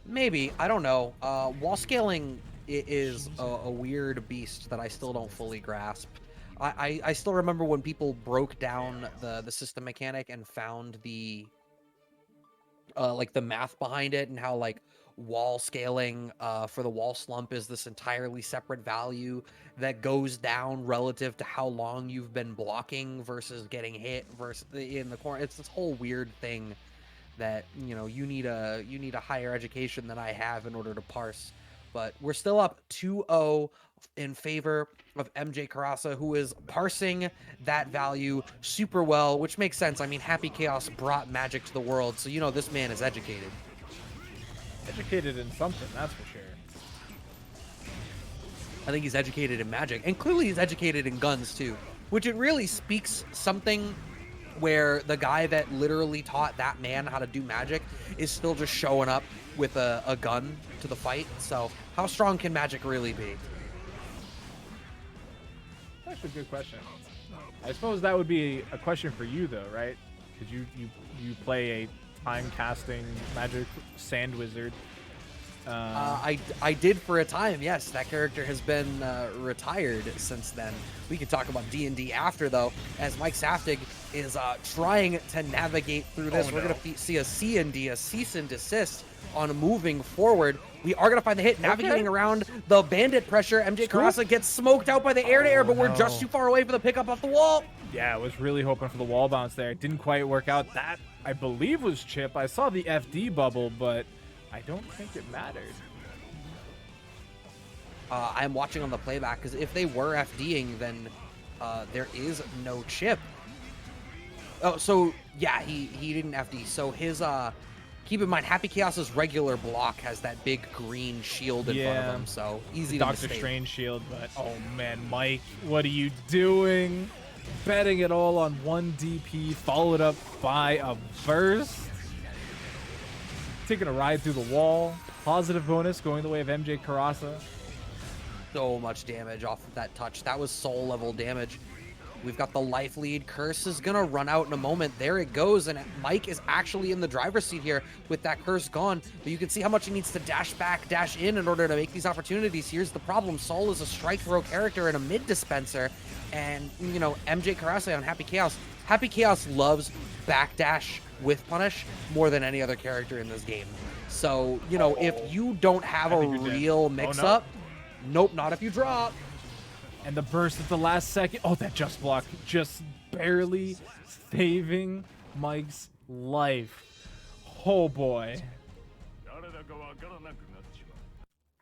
Speaker 2: Maybe, I don't know. Wall scaling is a weird beast that I still don't fully grasp. I still remember when people broke down the system mechanic and found the like the math behind it, and how like wall scaling for the wall slump is this entirely separate value that goes down relative to how long you've been blocking versus getting hit versus in the corner. It's this whole weird thing that you need a higher education than I have in order to parse. But we're still up 2-0 in favor of MJKurase, who is parsing that value super well, which makes sense. I mean, Happy Chaos brought magic to the world, so this man is educated.
Speaker 1: Educated in something, that's for sure.
Speaker 2: I think he's educated in magic, and clearly he's educated in guns too, which it really speaks something where the guy that literally taught that man how to do magic is still just showing up with a gun to the fight. So how strong can magic really be?
Speaker 1: That's a good question. I suppose that would be a question for you though, right? Because you play a time casting magic sand wizard.
Speaker 2: I did for a time, yes. That character has been retired since then. We could talk about D&D after, though, as Mike Saftig is trying to navigate through this. We're going to see a C&D, a cease and desist on moving forward. We are going to find the hit, navigating around the bandit pressure. MJKurase gets smoked out by the air-to-air, but we're just too far away for the pickup off the wall.
Speaker 1: Yeah, I was really hoping for the wall bounce there. It didn't quite work out. That, I believe, was Chip. I saw the FD bubble, but I don't think it mattered.
Speaker 2: I'm watching on the playback, because if they were FDing, then there is no Chip. Oh, so yeah, he didn't FD. So his keep in mind, Happy Chaos's regular block has that big green shield in front of him, so easy to mistake.
Speaker 1: Dr. Strange shield, but oh man, Mike, what are you doing? Betting it all on one DP, followed up by a burst. Taking a ride through the wall. Positive bonus going the way of MJKurase.
Speaker 2: So much damage off of that touch. That was soul level damage. We've got the life lead. Curse is gonna run out in a moment. There it goes, and Mike is actually in the driver's seat here with that curse gone. But you can see how much he needs to dash back, dash in order to make these opportunities. Here's the problem. Soul is a strike throw character and a mid dispenser. And, MJKurase on Happy Chaos. Happy Chaos loves backdash with punish more than any other character in this game. So, if you don't have a real mix-up, nope, not if you drop.
Speaker 1: And the burst at the last second. Oh, that just block. Just barely saving Mike's life. Oh, boy.
Speaker 2: All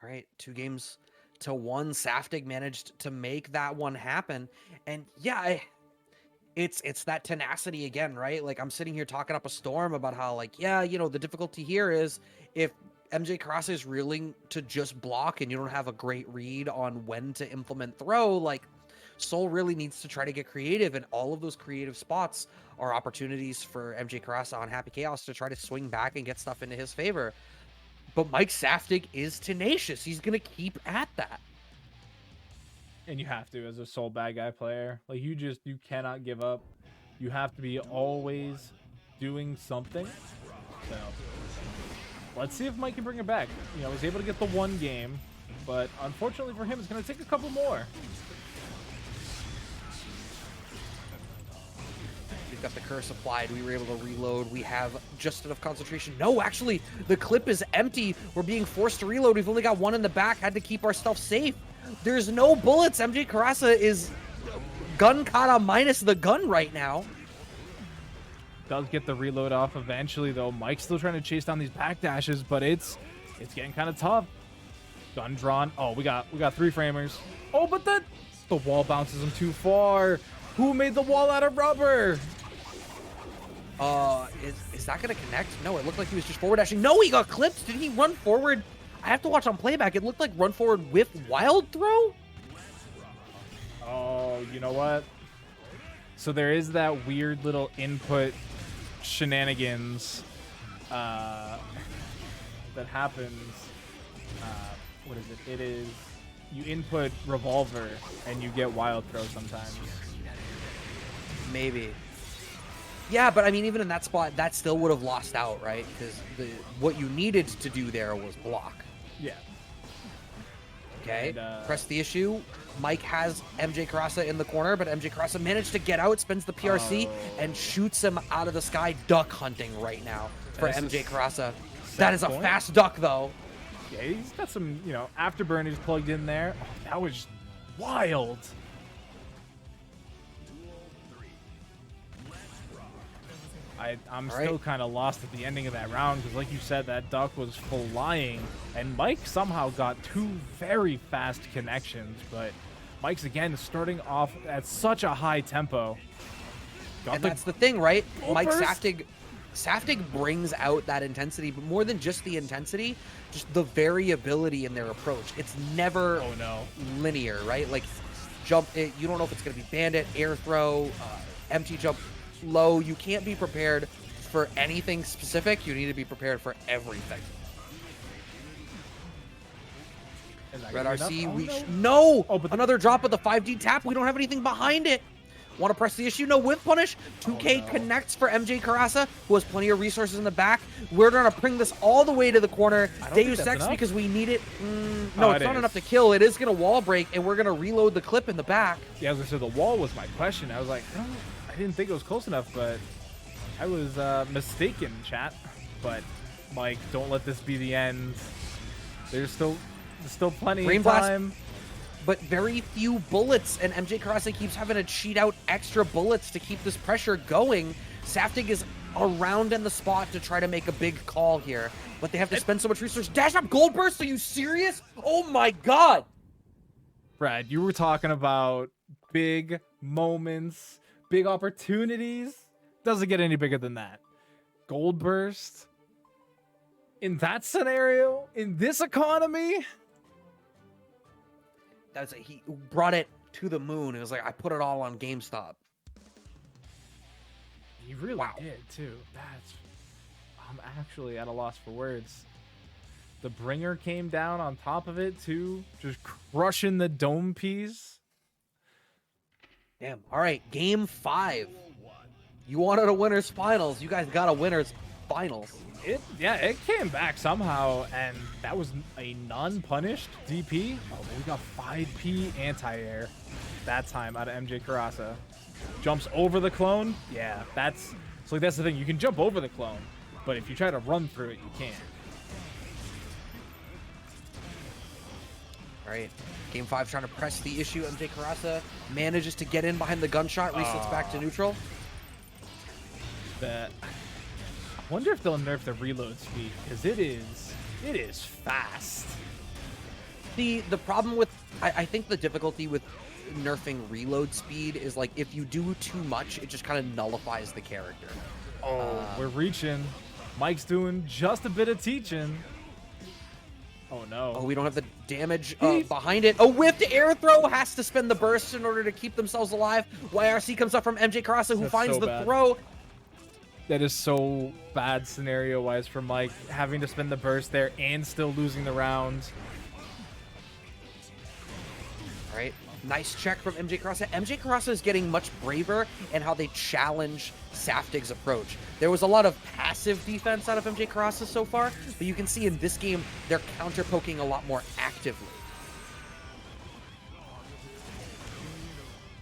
Speaker 2: right, 2-1. Saftig managed to make that one happen. And, yeah, it's that tenacity again, right? Like, I'm sitting here talking up a storm about how, like, yeah, the difficulty here is if MJKurase is willing to just block and you don't have a great read on when to implement throw, like, Soul really needs to try to get creative, and all of those creative spots are opportunities for MJKurase on Happy Chaos to try to swing back and get stuff into his favor. But Mike Saftig is tenacious. He's going to keep at that.
Speaker 1: And you have to as a Soul bad guy player. Like, you cannot give up. You have to be always doing something. So let's see if Mike can bring it back. He's able to get the one game, but unfortunately for him, it's going to take a couple more.
Speaker 2: We've got the curse applied. We were able to reload. We have just enough concentration. No, actually, the clip is empty. We're being forced to reload. We've only got one in the back. Had to keep our stuff safe. There's no bullets. MJKurase is gun kata minus the gun right now.
Speaker 1: Does get the reload off eventually, though. Mike's still trying to chase down these backdashes, but it's getting kind of tough. Gun drawn. Oh, we got 3 framers. Oh, but the wall bounces him too far. Who made the wall out of rubber?
Speaker 2: Is that gonna connect? No, it looked like he was just forward dashing. No, he got clipped. Did he run forward? I have to watch on playback. It looked like run forward with wild throw.
Speaker 1: Oh, you know what? So there is that weird little input shenanigans that happens. What is it? It is you input revolver and you get wild throw sometimes.
Speaker 2: Maybe. Yeah, but I mean, even in that spot, that still would have lost out, right? Because what you needed to do there was block.
Speaker 1: Yeah.
Speaker 2: Okay.
Speaker 1: And,
Speaker 2: press the issue. Mike has MJKurase in the corner, but MJKurase managed to get out, spends the PRC, and shoots him out of the sky, duck hunting right now for MJKurase. That is a fast duck, though.
Speaker 1: Yeah, he's got some, you know, afterburners plugged in there. Oh, that was wild. I'm still kind of lost at the ending of that round because, like you said, that duck was flying, and Mike somehow got 2 very fast connections. But Mike's again starting off at such a high tempo.
Speaker 2: And that's the thing, right? Mike Saftig brings out that intensity, but more than just the intensity, just the variability in their approach. It's never linear, right? Like jump, you don't know if it's going to be bandit, air throw, empty jump, low. You can't be prepared for anything specific. You need to be prepared for everything. Red RC, no! Oh, but another drop of the 5D tap. We don't have anything behind it. Want to press the issue? No whip punish. 2K connects for MJKurase, who has plenty of resources in the back. We're going to bring this all the way to the corner. Deus Ex because we need it. No, it's not enough to kill. It is going to wall break, and we're going to reload the clip in the back.
Speaker 1: Yeah, as I said, the wall was my question. I was like, I didn't think it was close enough, but I was mistaken, chat. But, Mike, don't let this be the end. There's still plenty of time.
Speaker 2: But very few bullets, and MJKurase keeps having to cheat out extra bullets to keep this pressure going. Saftig is around in the spot to try to make a big call here, but they have to spend so much resource. Dash up gold burst, are you serious? Oh my god!
Speaker 1: Brad, you were talking about big moments, big opportunities. Doesn't get any bigger than that. Gold burst? In that scenario? In this economy?
Speaker 2: He brought it to the moon. It was like, I put it all on GameStop.
Speaker 1: He really did, too. I'm actually at a loss for words. The bringer came down on top of it, too. Just crushing the dome piece.
Speaker 2: Damn. All right, game 5. You wanted a winner's finals. You guys got a winner's finals.
Speaker 1: It came back somehow, and that was a non-punished DP. Oh, but we got 5P anti-air that time out of MJKurase. Jumps over the clone. Yeah, that's the thing. You can jump over the clone, but if you try to run through it, you can't.
Speaker 2: All right, game 5 trying to press the issue. MJKurase manages to get in behind the gunshot. Resets back to neutral.
Speaker 1: I wonder if they'll nerf the reload speed, because it is fast.
Speaker 2: The problem with I think the difficulty with nerfing reload speed is like if you do too much, it just kind of nullifies the character.
Speaker 1: Oh, we're reaching. Mike's doing just a bit of teaching. Oh no.
Speaker 2: Oh, we don't have the damage behind it. A whiffed air throw, has to spend the burst in order to keep themselves alive. YRC comes up from MJKurase, who finds the throw.
Speaker 1: That is so bad scenario-wise for Mike, having to spend the burst there and still losing the round.
Speaker 2: All right, nice check from MJKurase. MJKurase is getting much braver in how they challenge Saftig's approach. There was a lot of passive defense out of MJKurase so far, but you can see in this game, they're counter-poking a lot more actively.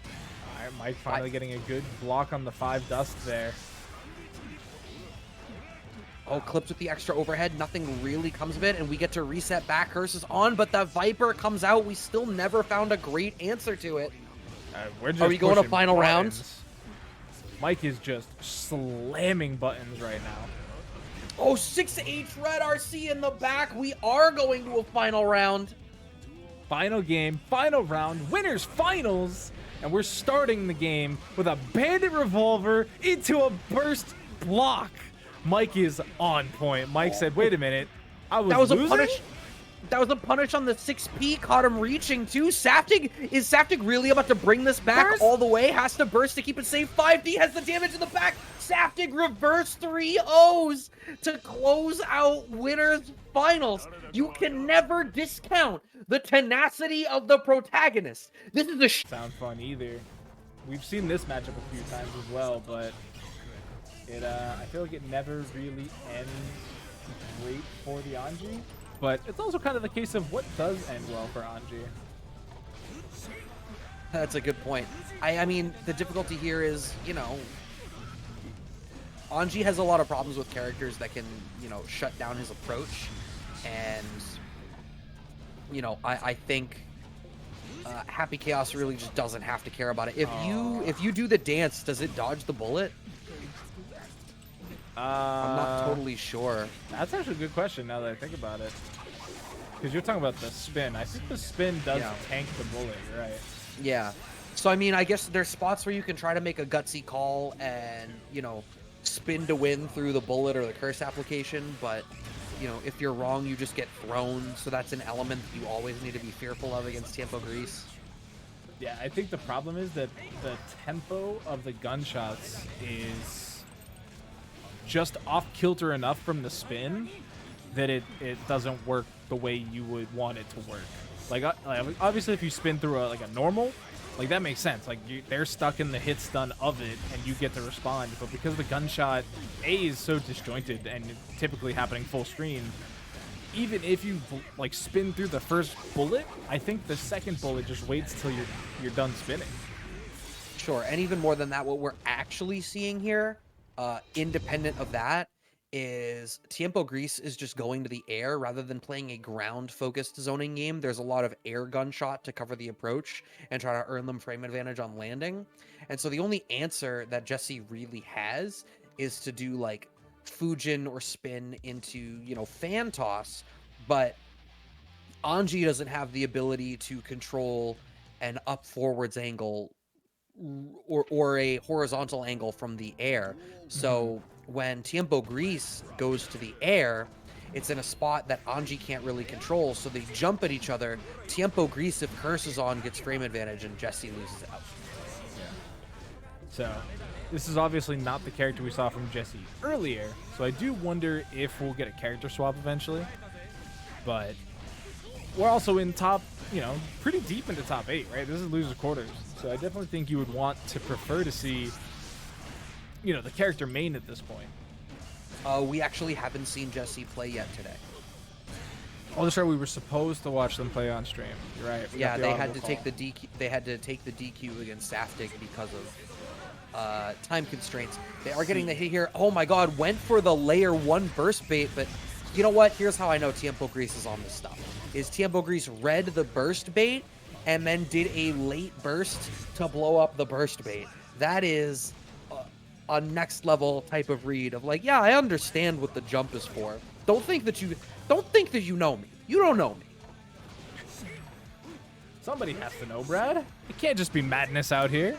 Speaker 1: All right, Mike finally getting a good block on the 5 dust there.
Speaker 2: Oh, clipped with the extra overhead. Nothing really comes of it, and we get to reset back. Curse is on, but that Viper comes out. We still never found a great answer to it. Are we going to final rounds?
Speaker 1: Mike is just slamming buttons right now.
Speaker 2: Oh, 6H Red RC in the back. We are going to a final round.
Speaker 1: Final game, final round, winners finals. And we're starting the game with a bandit revolver into a burst block. Mike is on point. Mike said, wait a minute. I was losing?
Speaker 2: A punish. That was a punish on the 6P, caught him reaching too. Is Saftig really about to bring this back all the way? Has to burst to keep it safe. 5D has the damage in the back. Saftig reverse 3-0s to close out winners finals. You can never discount the tenacity of the protagonist. This is a
Speaker 1: Sound fun either. We've seen this matchup a few times as well, but I feel like it never really ends great for the Anji. But it's also kind of the case of what does end well for Anji.
Speaker 2: That's a good point. I mean, the difficulty here is, you know, Anji has a lot of problems with characters that can, you know, shut down his approach. And, you know, I think Happy Chaos really just doesn't have to care about it. If you do the dance, does it dodge the bullet? I'm not totally sure.
Speaker 1: That's actually a good question now that I think about it. Because you're talking about the spin. I think the spin does tank the bullet, right?
Speaker 2: Yeah. So, I mean, I guess there's spots where you can try to make a gutsy call and, you know, spin to win through the bullet or the curse application. But, you know, if you're wrong, you just get thrown. So that's an element that you always need to be fearful of against TiempoGris.
Speaker 1: Yeah, I think the problem is that the tempo of the gunshots is just off kilter enough from the spin that it doesn't work the way you would want it to work. Like obviously if you spin through a normal, like that makes sense. Like they're stuck in the hit stun of it and you get to respond. But because the gunshot is so disjointed and typically happening full screen, even if you like spin through the first bullet, I think the second bullet just waits till you're done spinning.
Speaker 2: Sure, and even more than that, what we're actually seeing here, independent of that, is TiempoGris is just going to the air rather than playing a ground-focused zoning game. There's a lot of air gunshot to cover the approach and try to earn them frame advantage on landing. And so the only answer that Jesse really has is to do like Fujin or spin into, you know, fan toss, but Anji doesn't have the ability to control an up forwards angle or a horizontal angle from the air. So when TiempoGris goes to the air, it's in a spot that Anji can't really control, so they jump at each other. TiempoGris, if curse is on, gets frame advantage, and Jesse loses out.
Speaker 1: So this is obviously not the character we saw from Jesse earlier, so I do wonder if we'll get a character swap eventually. But we're also in top, you know, pretty deep into top 8, right? This is loser quarters, so I definitely think you would want to prefer to see, you know, the character main at this point.
Speaker 2: We actually haven't seen Jesse play yet today.
Speaker 1: Oh, that's right. We were supposed to watch them play on stream. You're right.
Speaker 2: Yeah, they had to take the DQ. They had to take the DQ against Saftig because of time constraints. They are getting the hit here. Oh my God! Went for the layer 1 burst bait, but you know what? Here's how I know TiempoGris is on this stuff. Is TiempoGris read the burst bait and then did a late burst to blow up the burst bait. That is a next level type of read of like, yeah, I understand what the jump is for. Don't think that you know me. You don't know me.
Speaker 1: Somebody has to know, Brad. It can't just be madness out here.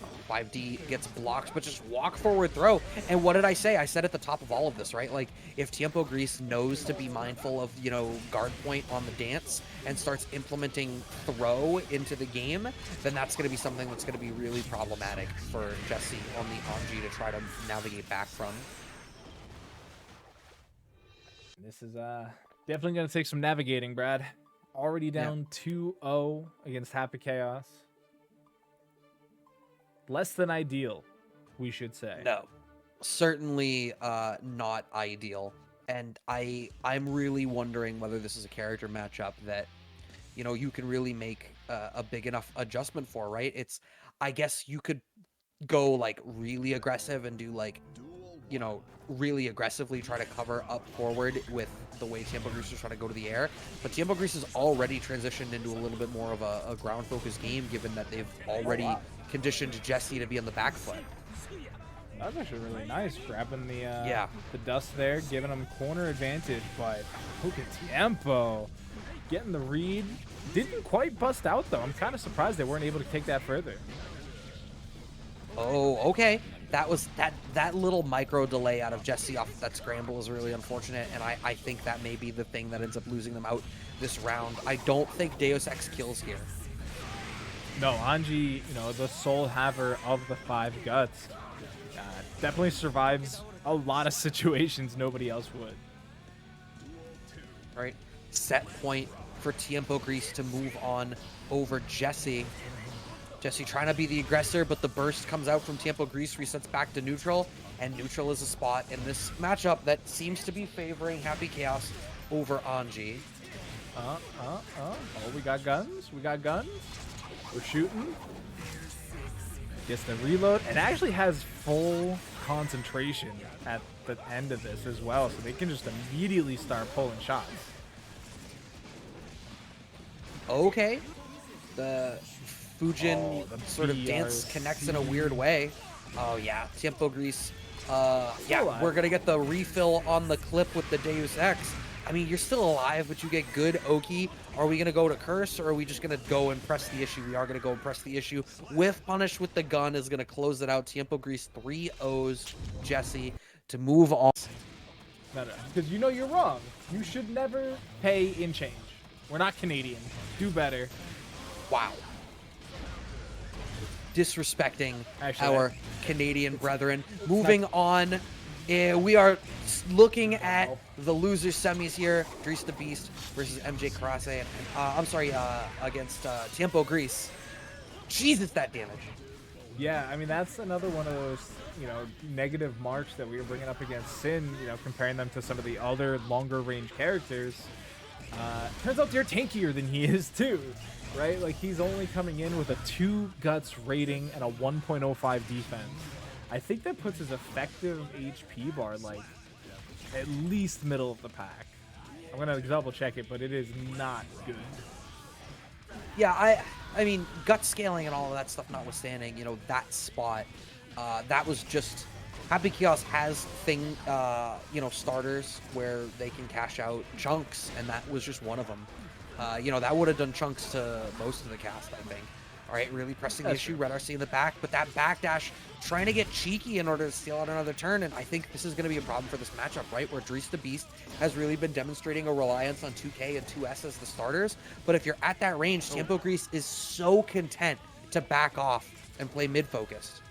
Speaker 2: Oh, 5D gets blocked, but just walk forward throw. And what did I say? I said at the top of all of this, right? Like, if TiempoGris knows to be mindful of, you know, guard point on the dance and starts implementing throw into the game, then that's going to be something that's going to be really problematic for Jesse on the Anji to try to navigate back from.
Speaker 1: This is definitely going to take some navigating, Brad. Already down 2-0 against Happy Chaos. Less than ideal, we should say.
Speaker 2: No, certainly not ideal. And I'm really wondering whether this is a character matchup that, you know, you can really make a big enough adjustment for, right? It's, I guess you could go like really aggressive and do like, you know, really aggressively try to cover up forward with the way TiempoGris is trying to go to the air. But TiempoGris has already transitioned into a little bit more of a ground-focused game, given that they've already conditioned Jesse to be on the back foot.
Speaker 1: That was actually really nice, grabbing the dust there, giving him corner advantage. But look at Tiempo getting the read. Didn't quite bust out, though. I'm kind of surprised they weren't able to take that further.
Speaker 2: Oh, okay. that little micro delay out of Jesse off that scramble is really unfortunate, and I think that may be the thing that ends up losing them out this round. I don't think Deus Ex kills here.
Speaker 1: No, Anji, you know, the sole haver of the 5 guts, definitely survives a lot of situations nobody else would.
Speaker 2: Right, set point for TiempoGris to move on over Jesse. Jesse trying to be the aggressor, but the burst comes out from TiempoGris, resets back to neutral, and neutral is a spot in this matchup that seems to be favoring Happy Chaos over Anji.
Speaker 1: Oh, we got guns. We got guns. We're shooting. Gets the reload, and actually has full concentration at the end of this as well, so they can just immediately start pulling shots.
Speaker 2: Okay. The Fujin sort of dance connects in a weird way. Oh yeah, TiempoGris. Yeah, we're gonna get the refill on the clip with the Deus Ex. I mean, you're still alive, but you get good Oki. Are we gonna go to Curse, or are we just gonna go and press the issue? We are gonna go and press the issue. With Punish with the gun is gonna close it out. TiempoGris 3-0s Jesse to move on.
Speaker 1: No, because you know you're wrong. You should never pay in change. We're not Canadian. Do better.
Speaker 2: Wow. Disrespecting our Canadian brethren. Moving on, we are looking at the loser semis here. DreeceDaBeast versus MJKurase. And, I'm sorry, against TiempoGris. Jesus, that damage.
Speaker 1: Yeah, I mean, that's another one of those, you know, negative marks that we were bringing up against Sin, you know, comparing them to some of the other longer range characters. Turns out they're tankier than he is too, right? Like, he's only coming in with a 2 guts rating and a 1.05 defense. I think that puts his effective HP bar like at least middle of the pack. I'm gonna double check it, but it is not good.
Speaker 2: Yeah, I mean, gut scaling and all of that stuff notwithstanding, you know, that spot, that was just... Happy Chaos has you know, starters where they can cash out chunks, and that was just one of them. You know, that would have done chunks to most of the cast, I think. All right, really pressing the issue, Red RC in the back, but that backdash trying to get cheeky in order to steal out another turn, and I think this is going to be a problem for this matchup, right, where DreeceDaBeast has really been demonstrating a reliance on 2K and 2S as the starters, but if you're at that range, TiempoGris is so content to back off and play mid-focused.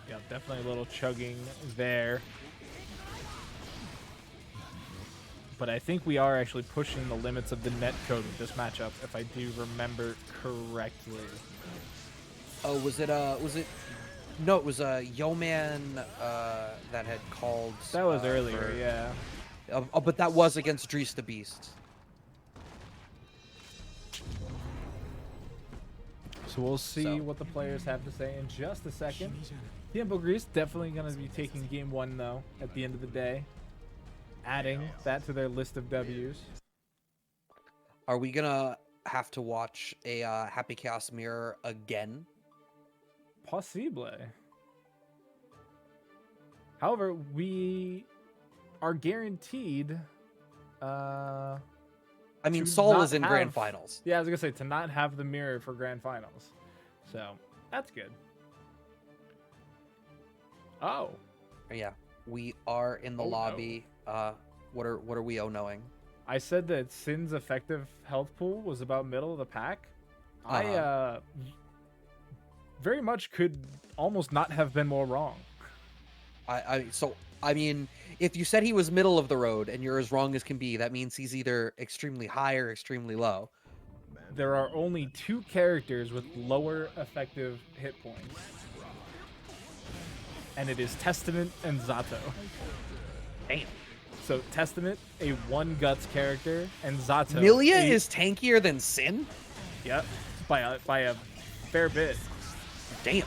Speaker 1: Yeah, definitely a little chugging there. But I think we are actually pushing the limits of the net code with this matchup, if I do remember correctly.
Speaker 2: Oh, was it no, it was Yeoman that had called.
Speaker 1: That was earlier, yeah.
Speaker 2: But that was against DreeceDaBeast.
Speaker 1: So we'll see what the players have to say in just a second. TiempoGris definitely going to be taking game 1 though at the end of the day, adding that to their list of W's.
Speaker 2: Are we gonna have to watch a Happy Chaos mirror again?
Speaker 1: Possibly. However, we are guaranteed.
Speaker 2: I mean, Sol is in Grand Finals.
Speaker 1: Yeah, I was gonna say to not have the mirror for Grand Finals, so that's good. Oh.
Speaker 2: Yeah, we are in the lobby. No. What are we knowing?
Speaker 1: I said that Sin's effective health pool was about middle of the pack. I very much could almost not have been more wrong.
Speaker 2: I mean, if you said he was middle of the road and you're as wrong as can be, that means he's either extremely high or extremely low.
Speaker 1: There are only 2 characters with lower effective hit points. And it is Testament and Zato.
Speaker 2: Damn.
Speaker 1: So Testament, a 1 guts character, and Zato.
Speaker 2: Milia is tankier than Sin?
Speaker 1: Yep, by a fair bit.
Speaker 2: Damn.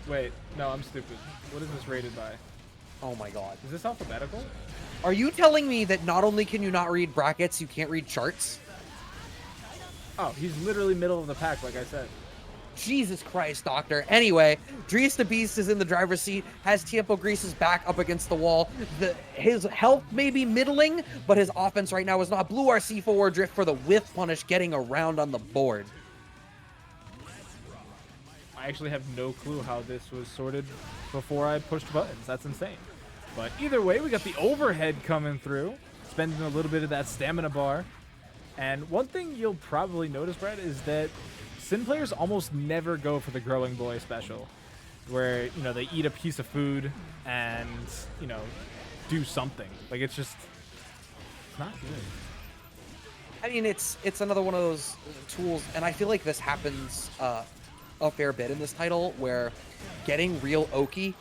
Speaker 1: Wait, no, I'm stupid. What is this rated by?
Speaker 2: Oh my god.
Speaker 1: Is this alphabetical?
Speaker 2: Are you telling me that not only can you not read brackets, you can't read charts?
Speaker 1: Oh, he's literally middle of the pack, like I said.
Speaker 2: Jesus Christ, Doctor. Anyway, DreeceDaBeast is in the driver's seat, has TiempoGris's back up against the wall. His health may be middling, but his offense right now is not. Blue RC forward drift for the whiff punish, getting around on the board.
Speaker 1: I actually have no clue how this was sorted before I pushed buttons. That's insane. But either way, we got the overhead coming through, spending a little bit of that stamina bar. And one thing you'll probably notice, Brett, is that Sin players almost never go for the growing boy special, where, you know, they eat a piece of food and, you know, do something. Like, it's just not good.
Speaker 2: I mean, it's another one of those tools, and I feel like this happens a fair bit in this title, where getting real Oki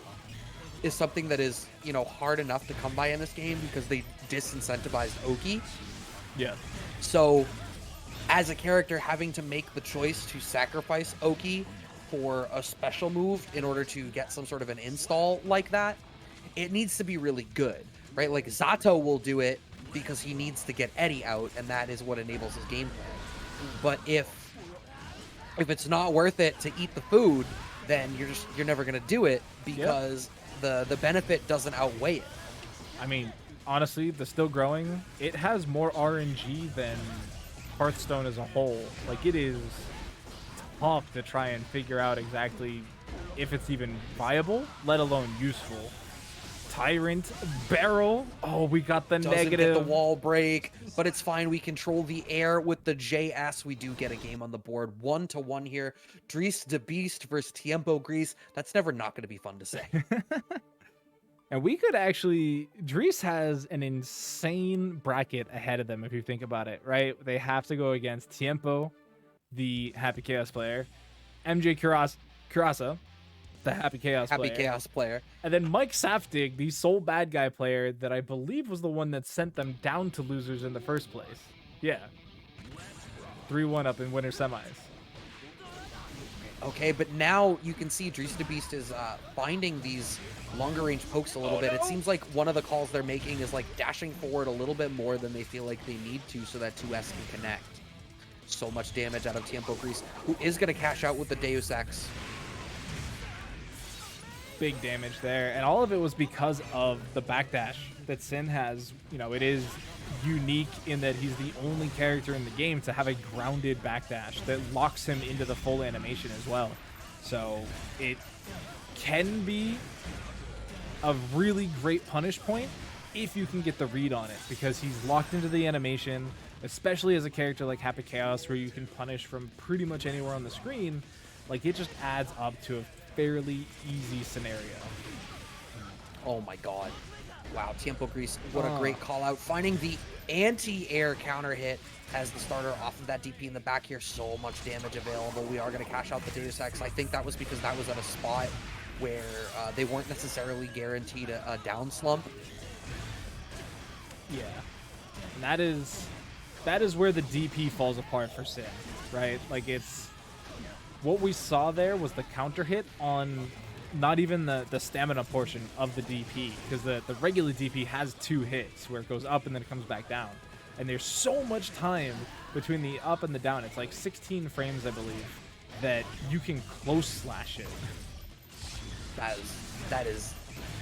Speaker 2: is something that is, you know, hard enough to come by in this game because they disincentivized Oki.
Speaker 1: Yeah.
Speaker 2: So, as a character, having to make the choice to sacrifice Oki for a special move in order to get some sort of an install like that, it needs to be really good, right? Like, Zato will do it because he needs to get Eddie out, and that is what enables his game plan. But if it's not worth it to eat the food, then you're never gonna do it because the benefit doesn't outweigh it.
Speaker 1: I mean, honestly, the still growing, it has more RNG than Hearthstone as a whole. Like, it is tough to try and figure out exactly if it's even viable, let alone useful. Tyrant barrel. Oh, we got the
Speaker 2: Doesn't
Speaker 1: negative.
Speaker 2: get the wall break, but it's fine. We control the air with the JS. We do get a game on the board. 1-1 here. DreeceDaBeast versus TiempoGris. That's never not going to be fun to say.
Speaker 1: And we could actually, Dreece has an insane bracket ahead of them if you think about it, right? They have to go against Tiempo, the Happy Chaos player, MJKurase, the Happy Chaos player, and then Mike Saftig, the sole bad guy player that I believe was the one that sent them down to losers in the first place. Yeah. 3-1 up in winter semis.
Speaker 2: Okay, but now you can see DreeceDaBeast is finding these longer range pokes a little bit. It seems like one of the calls they're making is like dashing forward a little bit more than they feel like they need to so that 2S can connect. So much damage out of TiempoGris, who is going to cash out with the Deus Ex.
Speaker 1: Big damage there, and all of it was because of the backdash that Sin has. You know, it is unique in that he's the only character in the game to have a grounded backdash that locks him into the full animation as well. So it can be a really great punish point if you can get the read on it, because he's locked into the animation, especially as a character like Happy Chaos, where you can punish from pretty much anywhere on the screen. Like, it just adds up to a fairly easy scenario.
Speaker 2: Oh my god. Wow, TiempoGris, what a great call out. Finding the anti-air counter hit as the starter off of that DP in the back here. So much damage available. We are going to cash out the Deus Ex. I think that was because that was at a spot where they weren't necessarily guaranteed a down slump.
Speaker 1: Yeah. And that is where the DP falls apart for Sin, right? Like, it's what we saw there was the counter hit on not even the stamina portion of the DP, because the regular DP has 2 hits where it goes up and then it comes back down. And there's so much time between the up and the down. It's like 16 frames, I believe, that you can close slash it.
Speaker 2: That is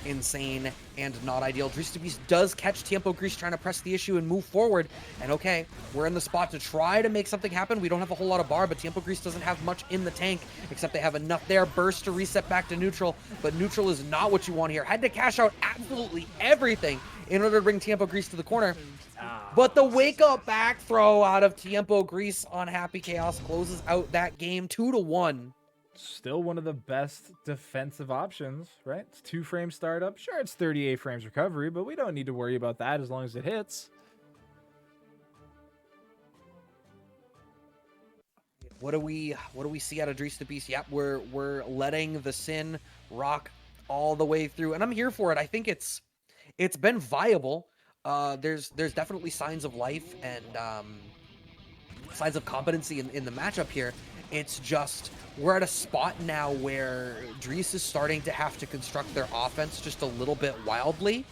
Speaker 2: insane and not ideal. DreeceDaBeast does catch TiempoGris trying to press the issue and move forward. And okay, we're in the spot to try to make something happen. We don't have a whole lot of bar, but TiempoGris doesn't have much in the tank, except they have enough there. Burst to reset back to neutral, but neutral is not what you want here. Had to cash out absolutely everything in order to bring TiempoGris to the corner. But the wake-up back throw out of TiempoGris on Happy Chaos closes out that game 2-1.
Speaker 1: Still one of the best defensive options, right? It's 2 frame startup. Sure, it's 38 frames recovery, but we don't need to worry about that as long as it hits.
Speaker 2: What do we see out of DreeceDaBeast? Yep, we're letting the Sin rock all the way through, and I'm here for it. I think it's been viable. There's definitely signs of life and signs of competency in the matchup here. It's just we're at a spot now where Dreece is starting to have to construct their offense just a little bit wildly,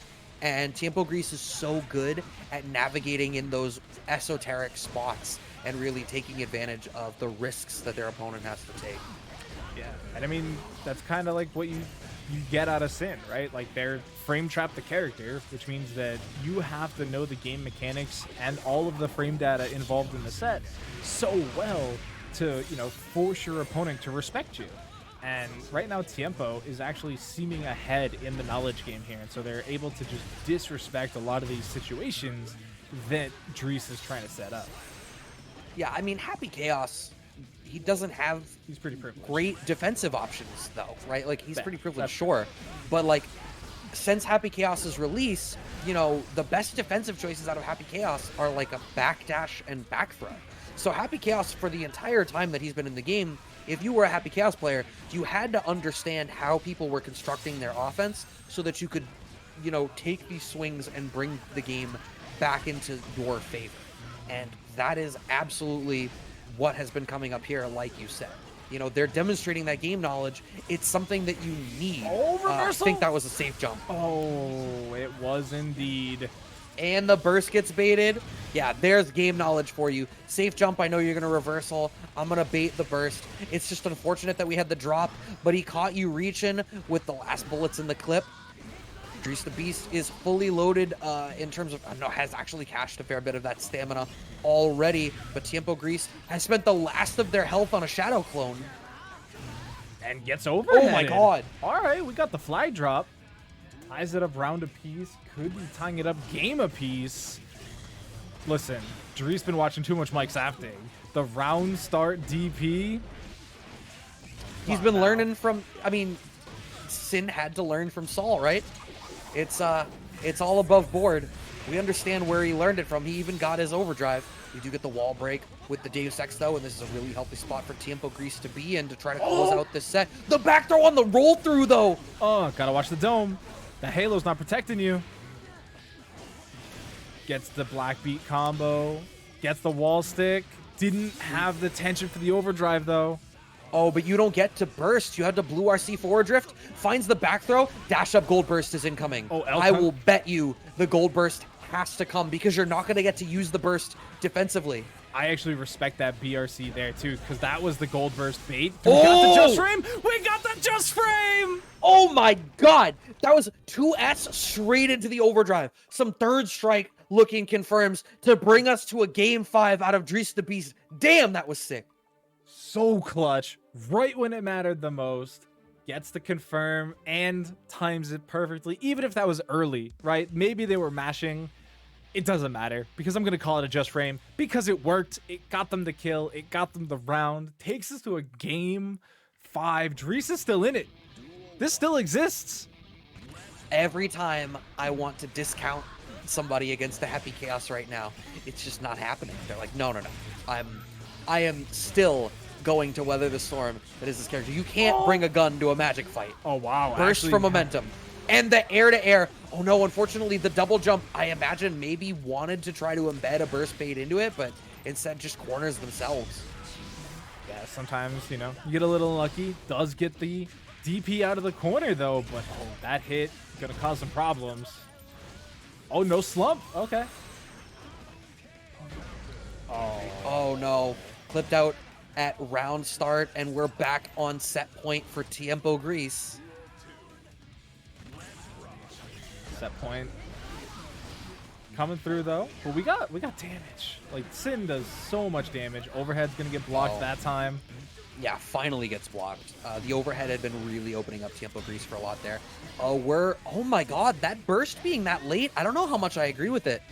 Speaker 2: and TiempoGris is so good at navigating in those esoteric spots and really taking advantage of the risks that their opponent has to take.
Speaker 1: Yeah, and I mean, that's kind of like what you get out of Sin, right? Like, they're frame trap the character, which means that you have to know the game mechanics and all of the frame data involved in the set so well to, you know, force your opponent to respect you. And right now, Tiempo is actually seeming ahead in the knowledge game here. And so they're able to just disrespect a lot of these situations that Dreece is trying to set up.
Speaker 2: Yeah, I mean, Happy Chaos, he doesn't have
Speaker 1: He's pretty privileged.
Speaker 2: great defensive options, though, right? Like, he's
Speaker 1: Yeah,
Speaker 2: pretty privileged,
Speaker 1: that's
Speaker 2: sure. But, like, since Happy Chaos's release, you know, the best defensive choices out of Happy Chaos are, like, a backdash and back throw. So Happy Chaos, for the entire time that he's been in the game, if you were a Happy Chaos player, you had to understand how people were constructing their offense so that you could, you know, take these swings and bring the game back into your favor. And that is absolutely what has been coming up here, like you said. You know, they're demonstrating that game knowledge. It's something that you need.
Speaker 1: Oh,
Speaker 2: I
Speaker 1: reversal!
Speaker 2: think that was a safe jump.
Speaker 1: Oh, it was indeed.
Speaker 2: And the burst gets baited. Yeah, there's game knowledge for you. Safe jump, I know you're going to reversal. I'm going to bait the burst. It's just unfortunate that we had the drop, but he caught you reaching with the last bullets in the clip. DreeceDaBeast is fully loaded in terms of, has actually cashed a fair bit of that stamina already, but TiempoGris has spent the last of their health on a shadow clone.
Speaker 1: And gets over.
Speaker 2: Oh my god.
Speaker 1: All right, we got the flag drop. Ties it up round apiece. Could be tying it up game apiece. Listen, Dreece's been watching too much Mike's Afting. The round start DP.
Speaker 2: He's been learning from, I mean, Sin had to learn from Saul, right? It's all above board. We understand where he learned it from. He even got his overdrive. We do get the wall break with the Deus Ex, though, and this is a really healthy spot for TiempoGris to be in to try to close out this set. The back throw on the roll through, though.
Speaker 1: Oh, gotta watch the dome. The Halo's not protecting you. Gets the black beat combo. Gets the wall stick. Didn't have the tension for the overdrive, though.
Speaker 2: Oh, but you don't get to burst. You had to blue RC forward drift. Finds the back throw. Dash up gold burst is incoming.
Speaker 1: Oh,
Speaker 2: I will bet you the gold burst has to come because you're not going to get to use the burst defensively.
Speaker 1: I actually respect that BRC there, too, because that was the gold burst bait. We got the just frame! We got the just frame!
Speaker 2: Oh my god! That was 2S straight into the overdrive. Some third strike looking confirms to bring us to a game 5 out of DreeceDaBeast. Damn, that was sick.
Speaker 1: So clutch, right when it mattered the most. Gets the confirm and times it perfectly, even if that was early, right? Maybe they were mashing. It doesn't matter because I'm going to call it a just frame because it worked. It got them the kill. It got them the round. Takes us to a game 5. Dreece is still in it. This still exists.
Speaker 2: Every time I want to discount somebody against the Happy Chaos right now, it's just not happening. They're like, no. I am still going to weather the storm that is this character. You can't bring a gun to a magic fight.
Speaker 1: Oh, wow.
Speaker 2: Burst for momentum. And the air-to-air. Oh, no, unfortunately, the double jump, I imagine maybe wanted to try to embed a burst bait into it, but instead just corners themselves.
Speaker 1: Yeah, sometimes, you get a little lucky. Does get the DP out of the corner, though, but that hit gonna cause some problems. Oh, no slump. Okay.
Speaker 2: Oh, no. Clipped out at round start, and we're back on set point for TiempoGris.
Speaker 1: Set point coming through though, but we got damage. Like Sin does so much damage. Overhead's gonna get blocked that time.
Speaker 2: Yeah, finally gets blocked. The overhead had been really opening up TiempoGris for a lot there. Oh my god, that burst being that late, I don't know how much I agree with it.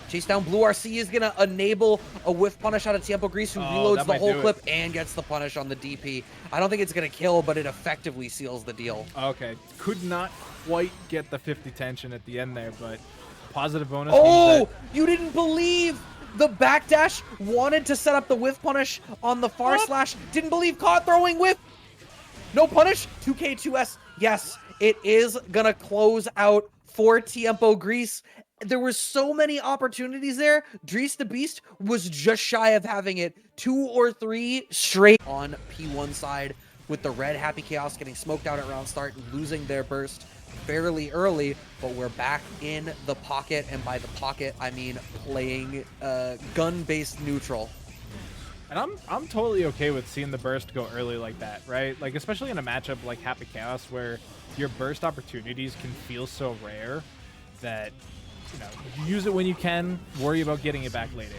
Speaker 2: Chase down blue RC is gonna enable a whiff punish out of TiempoGris, who reloads the whole clip and gets the punish on the DP. I don't think it's gonna kill, but it effectively seals the deal.
Speaker 1: Okay, could not quite get the 50 tension at the end there, but positive bonus.
Speaker 2: Oh, you didn't believe the backdash wanted to set up the whiff punish on the far slash. Didn't believe caught throwing whiff. No punish. 2K2S. Yes, it is gonna close out for TiempoGris. There were so many opportunities there. DreeceDaBeast was just shy of having it 2 or 3 straight on P1 side, with the red Happy Chaos getting smoked out at round start and losing their burst fairly early, but we're back in the pocket, and by the pocket I mean playing gun-based neutral.
Speaker 1: And I'm totally okay with seeing the burst go early like that, right? Like especially in a matchup like Happy Chaos where your burst opportunities can feel so rare that you use it when you can, worry about getting it back later.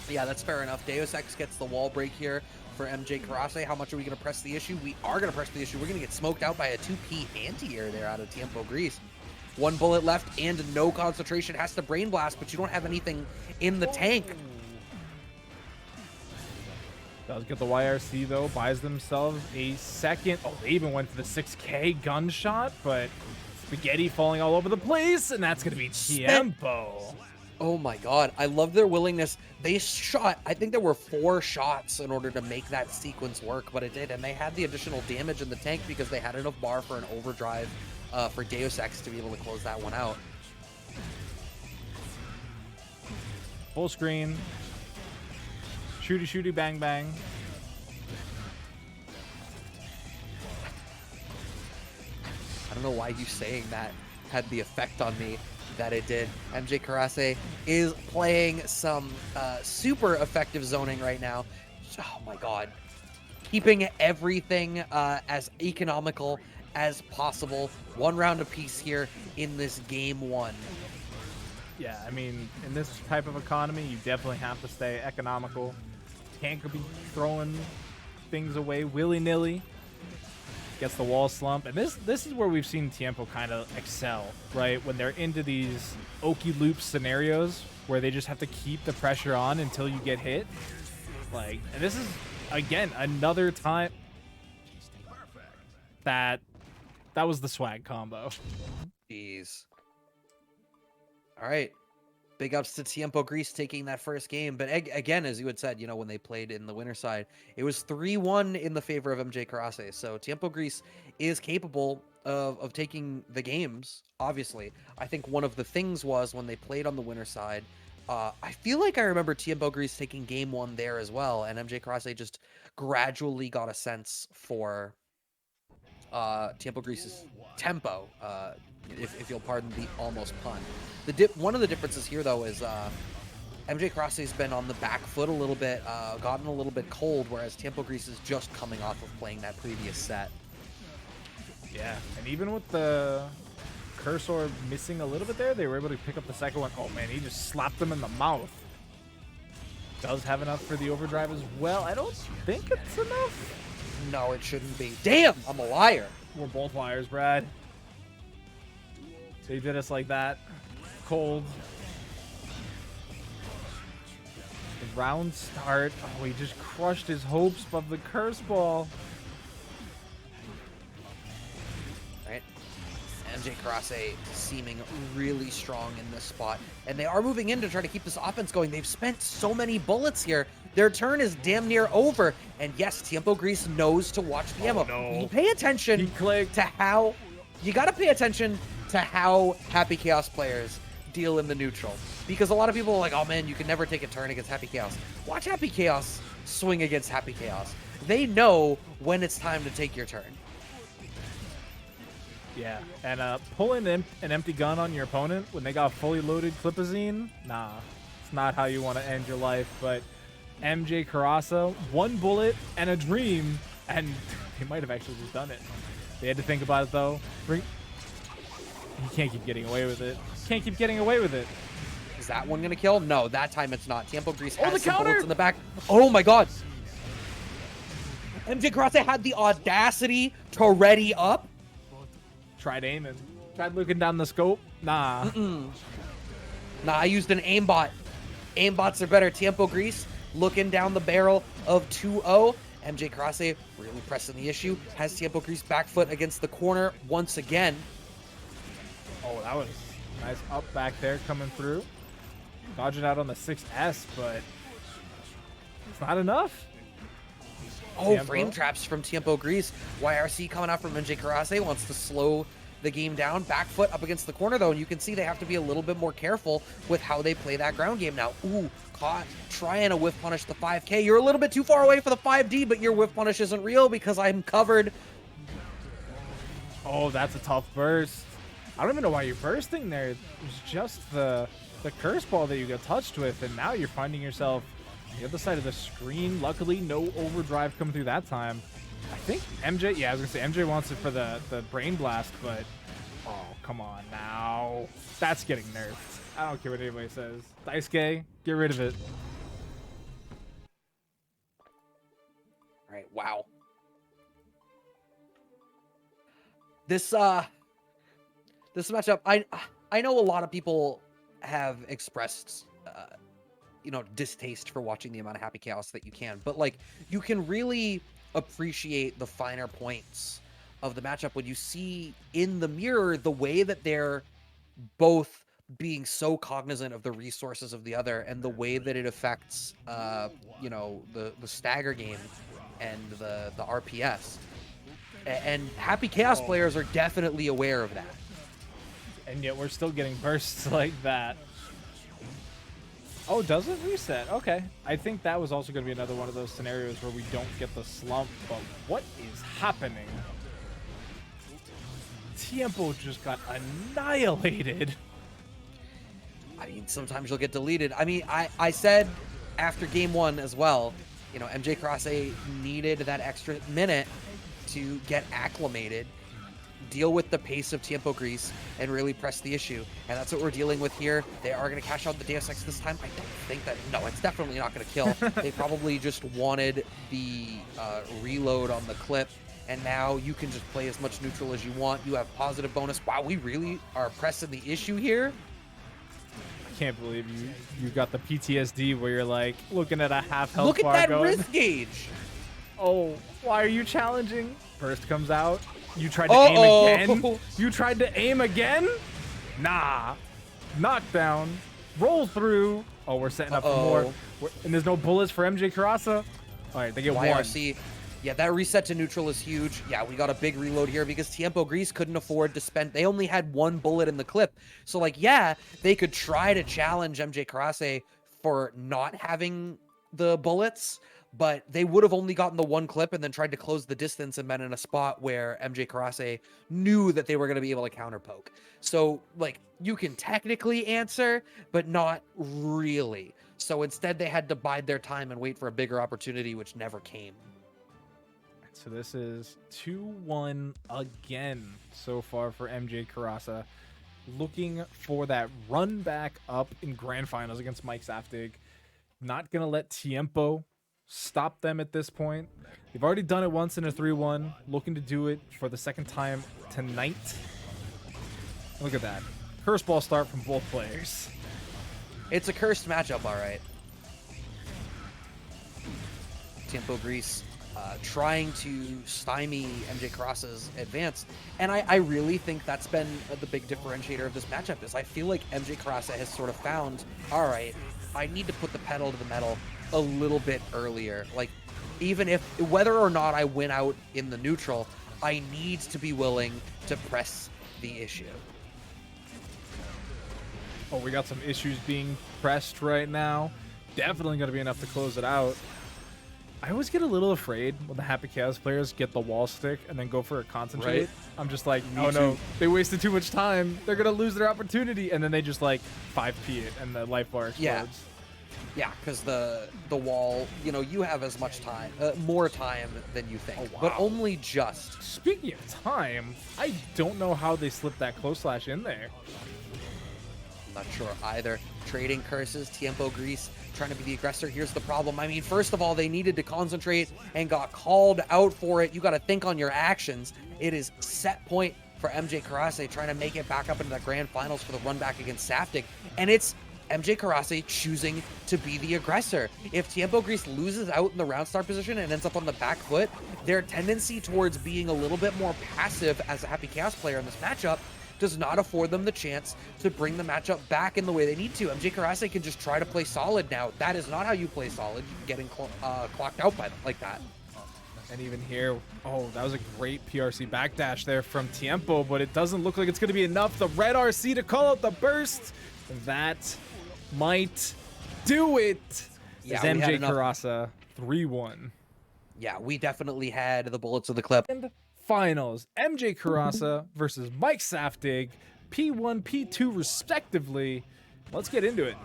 Speaker 2: Yeah, that's fair enough. Deus Ex gets the wall break here for MJKurase. How much are we going to press the issue? We are going to press the issue. We're going to get smoked out by a 2P anti-air there out of TiempoGris. 1 bullet left and no concentration. Has to brain blast, but you don't have anything in the tank.
Speaker 1: Does get the YRC though, buys themselves a second. Oh, they even went for the 6K gunshot, but spaghetti falling all over the place, and that's going to be Tiempo.
Speaker 2: Oh my god, I love their willingness. They shot, I think there were 4 shots in order to make that sequence work, but it did, and they had the additional damage in the tank because they had enough bar for an overdrive for Deus Ex to be able to close that one out.
Speaker 1: Full screen. Shooty, shooty, bang, bang.
Speaker 2: I don't know why you saying that had the effect on me that it did. MJKurase is playing some super effective zoning right now. Oh my god. Keeping everything as economical as possible. 1 round apiece here in this game 1.
Speaker 1: Yeah, I mean, in this type of economy, you definitely have to stay economical. Can't be throwing things away willy-nilly. Gets the wall slump, and this is where we've seen Tiempo kind of excel, right? When they're into these okie loop scenarios where they just have to keep the pressure on until you get hit. Like, and this is again another time that was the swag combo.
Speaker 2: Jeez. All right. Big ups to TiempoGris taking that first game. But again, as you had said, you know, when they played in the winner side, it was 3-1 in the favor of MJKurase. So TiempoGris is capable of taking the games, obviously. I think one of the things was when they played on the winner side, I feel like I remember TiempoGris taking game 1 there as well. And MJKurase just gradually got a sense for TiempoGris's tempo, if you'll pardon the almost pun. One of the differences here, though, is MJKurase's been on the back foot a little bit, gotten a little bit cold, whereas TiempoGris is just coming off of playing that previous set.
Speaker 1: Yeah, and even with the cursor missing a little bit there, they were able to pick up the second one. Oh man, he just slapped them in the mouth. Does have enough for the overdrive as well. I don't think it's enough.
Speaker 2: No, it shouldn't be. Damn, I'm a liar.
Speaker 1: We're both liars, Brad. They did us like that. Cold. The round start. Oh, he just crushed his hopes of the curse ball.
Speaker 2: Right. MJKurase seeming really strong in this spot. And they are moving in to try to keep this offense going. They've spent so many bullets here. Their turn is damn near over. And yes, TiempoGris knows to watch the ammo.
Speaker 1: No.
Speaker 2: You pay attention to how... You got to pay attention to how Happy Chaos players deal in the neutral. Because a lot of people are like, oh man, you can never take a turn against Happy Chaos. Watch Happy Chaos swing against Happy Chaos. They know when it's time to take your turn.
Speaker 1: Yeah, and pulling an empty gun on your opponent when they got fully loaded Clipazine, nah, it's not how you want to end your life. But MJKurase, 1 bullet and a dream, and they might have actually just done it. They had to think about it though. You can't keep getting away with it. Can't keep getting away with it.
Speaker 2: Is that one gonna kill? No, that time it's not. TiempoGris
Speaker 1: the
Speaker 2: has some
Speaker 1: counter!
Speaker 2: bullets in the back. Oh my god! MJKurase had the audacity to ready up.
Speaker 1: Tried aiming. Tried looking down the scope. Nah.
Speaker 2: Nah, I used an aimbot. Aimbots are better. TiempoGris looking down the barrel of 2-0. MJKurase really pressing the issue. Has TiempoGris back foot against the corner once again.
Speaker 1: Oh, that was nice up back there coming through. Dodging out on the 6S, but it's not enough.
Speaker 2: Oh, frame traps from TiempoGris. YRC coming out from MJKurase wants to slow the game down. Back foot up against the corner, though, and you can see they have to be a little bit more careful with how they play that ground game now. Ooh, caught trying to whiff punish the 5K. You're a little bit too far away for the 5D, but your whiff punish isn't real because I'm covered.
Speaker 1: Oh, that's a tough burst. I don't even know why you're bursting there. It was just the curse ball that you got touched with, and now you're finding yourself on the other side of the screen. Luckily, no overdrive coming through that time. I think MJ, yeah, I was gonna say MJ wants it for the brain blast, but oh, come on now. That's getting nerfed. I don't care what anybody says. Daisuke, get rid of it.
Speaker 2: right, wow. This matchup, I know a lot of people have expressed you know, distaste for watching the amount of Happy Chaos that you can, but like you can really appreciate the finer points of the matchup when you see in the mirror the way that they're both being so cognizant of the resources of the other and the way that it affects you know, the stagger game and the RPS. And Happy Chaos players are definitely aware of that.
Speaker 1: And yet we're still getting bursts like that. Oh, does it reset? Okay. I think that was also going to be another one of those scenarios where we don't get the slump, but what is happening? Tiempo just got annihilated.
Speaker 2: I mean, sometimes you'll get deleted. I mean, I said after game 1 as well, you know, MJKurase needed that extra minute to get acclimated, deal with the pace of TiempoGris, and really press the issue. And that's what we're dealing with here. They are going to cash out the Deus Ex this time. I don't think that... No, it's definitely not going to kill. They probably just wanted the reload on the clip. And now you can just play as much neutral as you want. You have positive bonus. Wow, we really are pressing the issue here.
Speaker 1: I can't believe you got the PTSD where you're like looking at a half health
Speaker 2: Look at
Speaker 1: bar
Speaker 2: that
Speaker 1: going,
Speaker 2: risk gauge.
Speaker 1: oh, why are you challenging? Burst comes out. You tried to aim again? You tried to aim again? Nah. Knockdown. Roll through. Oh, we're setting up for more. And there's no bullets for MJKurase. All right, they get
Speaker 2: YRC. Yeah, that reset to neutral is huge. Yeah, we got a big reload here because TiempoGris couldn't afford to spend... They only had 1 bullet in the clip. So, like, yeah, they could try to challenge MJKurase for not having the bullets, but they would have only gotten the 1 clip and then tried to close the distance and been in a spot where MJKurase knew that they were going to be able to counterpoke. So, like, you can technically answer, but not really. So instead, they had to bide their time and wait for a bigger opportunity, which never came.
Speaker 1: So this is 2-1 again so far for MJKurase. Looking for that run back up in grand finals against Mike Saftig. Not going to let Tiempo stop them at this point. They've already done it once in a 3-1. Looking to do it for the second time tonight. Look at that. Curse ball start from both players.
Speaker 2: It's a cursed matchup, all right. TiempoGris trying to stymie MJKurase's advance. And I really think that's been the big differentiator of this matchup is I feel like MJKurase has sort of found, all right, I need to put the pedal to the metal a little bit earlier. Like, even if, whether or not I win out in the neutral, I need to be willing to press the issue.
Speaker 1: Oh, we got some issues being pressed right now. Definitely going to be enough to close it out. I always get a little afraid when the Happy Chaos players get the wall stick and then go for a concentrate.
Speaker 2: Right.
Speaker 1: I'm just like, oh no, they wasted too much time. They're going to lose their opportunity. And then they just like 5P it and the life bar explodes.
Speaker 2: Yeah, because the wall, you know, you have as much time, more time than you think, but only just.
Speaker 1: Speaking of time, I don't know how they slipped that close slash in there.
Speaker 2: Not sure either. Trading curses, TiempoGris trying to be the aggressor. Here's the problem. I mean, first of all, they needed to concentrate and got called out for it. You got to think on your actions. It is set point for MJKurase trying to make it back up into the grand finals for the run back against Saftig. And it's MJKurase choosing to be the aggressor. If TiempoGris loses out in the round start position and ends up on the back foot, their tendency towards being a little bit more passive as a Happy Chaos player in this matchup does not afford them the chance to bring the matchup back in the way they need to. MJKurase can just try to play solid now. That is not how you play solid, getting clocked out by them like that.
Speaker 1: And even here, oh, that was a great PRC backdash there from Tiempo, but it doesn't look like it's going to be enough. The red RC to call out the burst. That might do it.
Speaker 2: Yeah,
Speaker 1: as MJKurase 3-1.
Speaker 2: Yeah, we definitely had the bullets of the clip.
Speaker 1: And finals, MJKurase versus Mike Saftig, P1, P2 respectively. Let's get into it.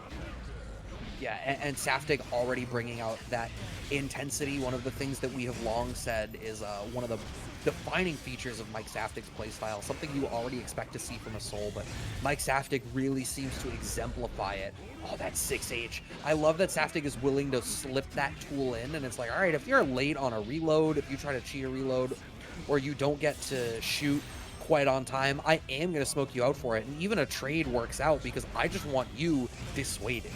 Speaker 2: Yeah, and Saftig already bringing out that intensity. One of the things that we have long said is one of the defining features of Mike Saftig's playstyle, something you already expect to see from a Soul, but Mike Saftig really seems to exemplify it. Oh, that's 6H. I love that Saftig is willing to slip that tool in, and it's like, all right, if you're late on a reload, if you try to cheat a reload, or you don't get to shoot quite on time, I am going to smoke you out for it. And even a trade works out because I just want you dissuaded.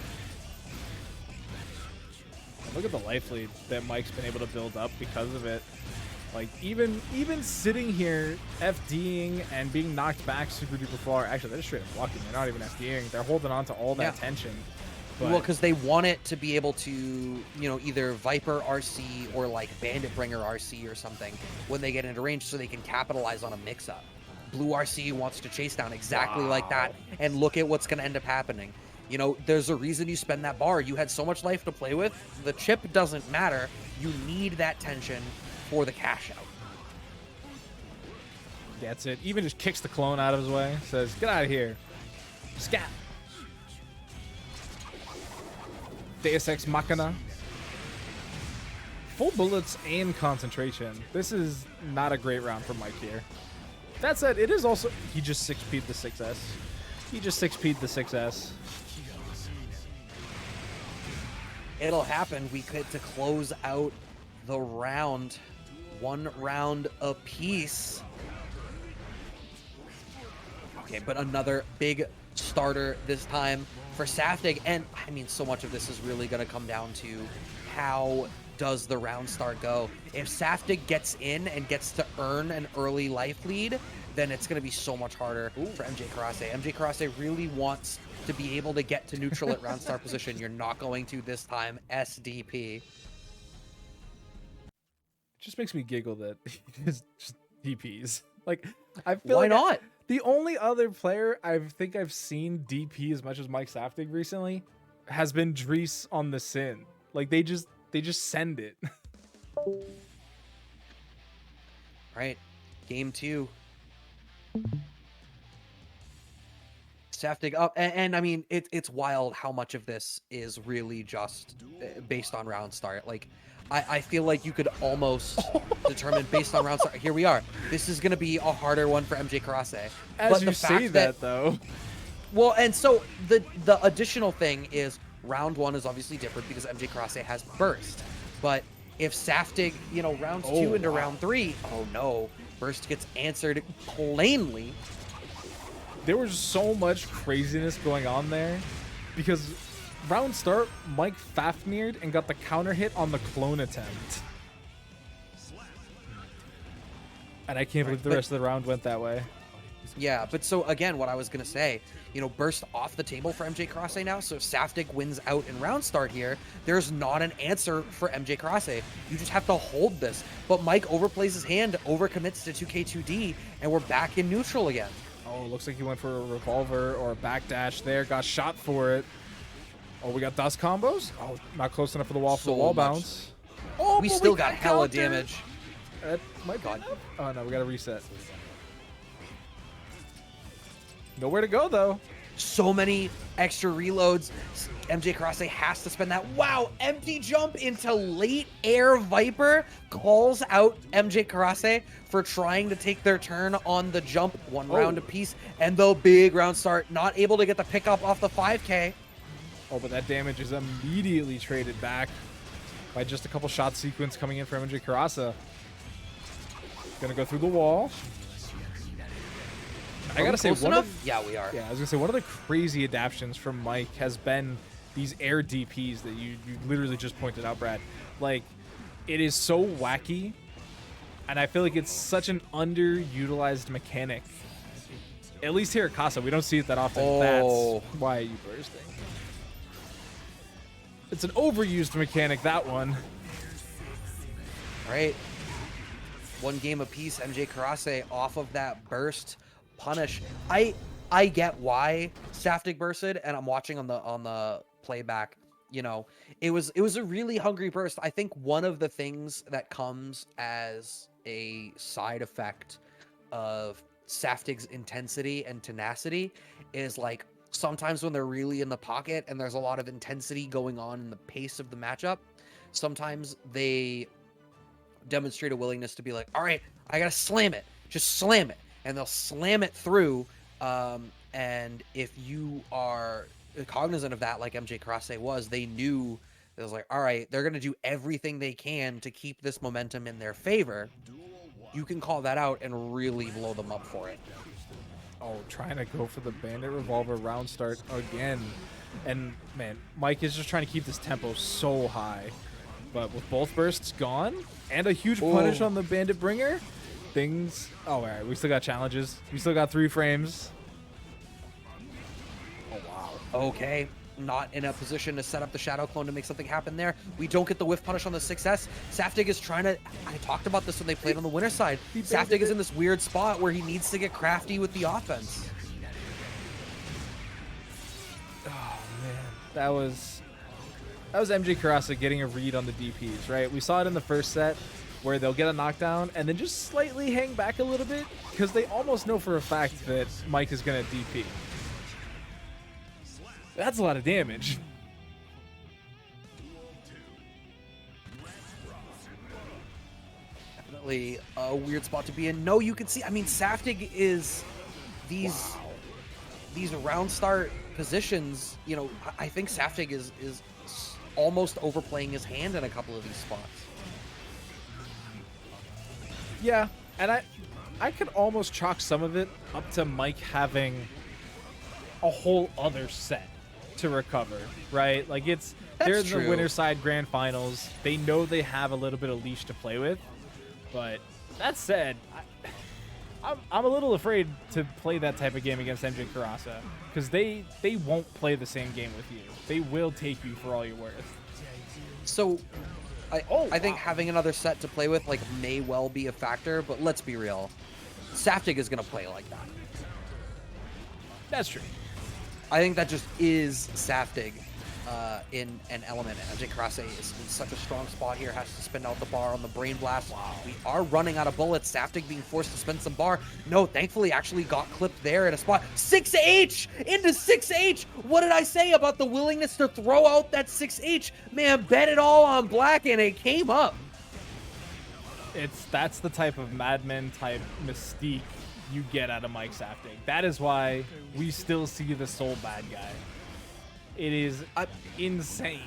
Speaker 1: Look at the life lead that Mike's been able to build up because of it. Like, even sitting here FDing and being knocked back super duper far. Actually, they're just straight up blocking. They're not even FDing. They're holding on to all that tension. But
Speaker 2: well, because they want it to be able to, you know, either Viper RC or like Bandit Bringer RC or something when they get into range so they can capitalize on a mix-up. Blue RC wants to chase down exactly like that. And look at what's going to end up happening. You know, there's a reason you spend that bar. You had so much life to play with. The chip doesn't matter. You need that tension for the cash out.
Speaker 1: That's it. Even just kicks the clone out of his way. Says, get out of here. Scat. Deus Ex Machina. Full bullets and concentration. This is not a great round for Mike here. That said, it is also... He just 6P'd the 6S. He just 6P'd the 6S.
Speaker 2: It'll happen. We get to close out the round. 1 round apiece. Okay, but another big starter this time for Saftig. And, I mean, so much of this is really going to come down to how does the round start go. If Saftig gets in and gets to earn an early life lead, then it's going to be so much harder for MJKurase. MJKurase really wants to be able to get to neutral at round start position. You're not going to this time, SDP.
Speaker 1: It just makes me giggle that he just DPs. Like, I feel
Speaker 2: Why
Speaker 1: like
Speaker 2: not?
Speaker 1: The only other player I think I've seen DP as much as Mike Saftig recently has been Dreece on the Sin. Like, they just send it.
Speaker 2: Right. Game 2. Saftig up. And I mean, it's wild how much of this is really just based on round start. Like, I feel like you could almost determine based on round start. Here we are. This is going to be a harder one for MJKurase.
Speaker 1: As you say that, though.
Speaker 2: Well, and so the additional thing is round 1 is obviously different because MJKurase has burst. But if Saftig, you know, rounds 2 into round 3, oh no, burst gets answered plainly.
Speaker 1: There was so much craziness going on there because round start, Mike Fafnir'd and got the counter hit on the clone attempt. And I can't believe the rest of the round went that way.
Speaker 2: Yeah, but so again, what I was going to say, you know, burst off the table for MJKurase now. So if Saftig wins out in round start here, there's not an answer for MJKurase. You just have to hold this. But Mike overplays his hand, overcommits to 2K2D, and we're back in neutral again.
Speaker 1: Oh, looks like he went for a revolver or a backdash there. Got shot for it. Oh, we got dust combos. Oh, not close enough for the wall for the wall bounce. Oh,
Speaker 2: we still got hella
Speaker 1: counter.
Speaker 2: damage.
Speaker 1: That might be. Oh no, we gotta reset. Nowhere to go though.
Speaker 2: So many extra reloads. MJKurase has to spend that. Wow, empty jump into late air Viper calls out MJKurase for trying to take their turn on the jump. 1 round apiece, and the big round start. Not able to get the pickup off the 5K.
Speaker 1: Oh, but that damage is immediately traded back by just a couple shot sequence coming in from MJKurase. Gonna go through the wall. I gotta say,
Speaker 2: yeah, we are.
Speaker 1: Yeah, I was gonna say one of the crazy adaptions from Mike has been these air DPs that you literally just pointed out, Brad. Like, it is so wacky, and I feel like it's such an underutilized mechanic. At least here at Casa, we don't see it that often.
Speaker 2: Oh.
Speaker 1: That's why you bursting. It's an overused mechanic, that one.
Speaker 2: All right. 1 game apiece. MJKurase off of that burst punish. I get why Saftig bursted, and I'm watching on the playback. You know, it was a really hungry burst. I think one of the things that comes as a side effect of Saftig's intensity and tenacity is like sometimes when they're really in the pocket and there's a lot of intensity going on in the pace of the matchup, sometimes they demonstrate a willingness to be like, all right, I gotta slam it, just slam it, and they'll slam it through. And if you are cognizant of that, like MJKurase was, they knew it was like, all right, they're gonna do everything they can to keep this momentum in their favor. You can call that out and really blow them up for it.
Speaker 1: Oh, trying to go for the Bandit Revolver round start again. And, man, Mike is just trying to keep this tempo so high. But with both bursts gone and a huge punish on the Bandit Bringer, things... Oh, all right, we still got challenges. We still got 3 frames. Oh, wow.
Speaker 2: Okay, not in a position to set up the Shadow Clone to make something happen there. We don't get the whiff punish on the 6S. Saftig is trying to... I talked about this when they played on the winner side. Saftig is in this weird spot where he needs to get crafty with the offense.
Speaker 1: Oh, man. That was MJKurase getting a read on the DPs, right? We saw it in the first set where they'll get a knockdown and then just slightly hang back a little bit because they almost know for a fact that Mike is going to DP. That's a lot of damage.
Speaker 2: Definitely a weird spot to be in. No, you can see, I mean, Saftig is these round start positions, you know, I think Saftig is almost overplaying his hand in a couple of these spots.
Speaker 1: Yeah, and I could almost chalk some of it up to Mike having a whole other set to recover, right? Like they're in the winner side grand finals. They know they have a little bit of leash to play with, but that said, I'm a little afraid to play that type of game against MJKurase because they won't play the same game with you. They will take you for all you're worth.
Speaker 2: So I think having another set to play with like may well be a factor, but let's be real. Saftig is going to play like that.
Speaker 1: That's true.
Speaker 2: I think that just is Saftig in an element. MJKurase is in such a strong spot here, has to spin out the bar on the Brain Blast. Wow. We are running out of bullets. Saftig being forced to spend some bar. No, thankfully actually got clipped there in a spot. 6H into 6H. What did I say about the willingness to throw out that 6H? Man, bet it all on black and it came up.
Speaker 1: That's the type of Madman type mystique you get out of Mike Saftig. That is why we still see the sole bad guy. It is insane.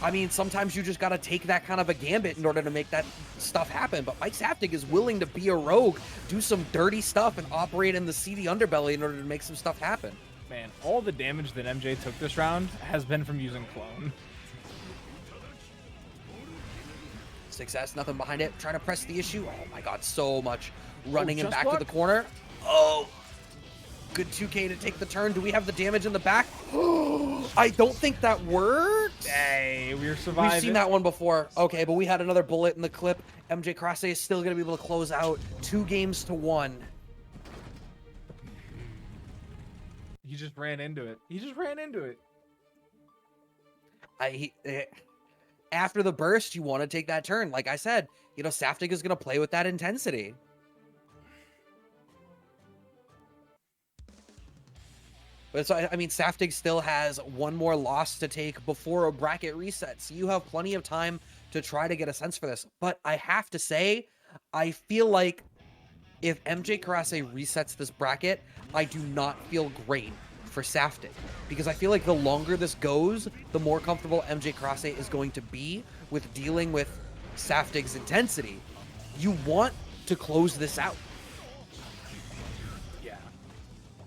Speaker 2: I mean, sometimes you just got to take that kind of a gambit in order to make that stuff happen. But Mike Saftig is willing to be a rogue, do some dirty stuff, and operate in the seedy underbelly in order to make some stuff happen.
Speaker 1: Man, all the damage that MJ took this round has been from using Clone.
Speaker 2: 6S, nothing behind it. Trying to press the issue. Oh my god, so much running him back to the corner. Oh! Good 2K to take the turn. Do we have the damage in the back? I don't think that worked.
Speaker 1: Hey, we're surviving.
Speaker 2: We've seen that one before. Okay, but we had another bullet in the clip. MJKurase is still going to be able to close out 2-1.
Speaker 1: He just ran into it. He just ran into it.
Speaker 2: After the burst, you want to take that turn. Like I said, you know, Saftig is going to play with that intensity. But so, I mean, Saftig still has one more loss to take before a bracket reset. So you have plenty of time to try to get a sense for this. But I have to say, I feel like if MJKurase resets this bracket, I do not feel great for Saftig. Because I feel like the longer this goes, the more comfortable MJKurase is going to be with dealing with Saftig's intensity. You want to close this out.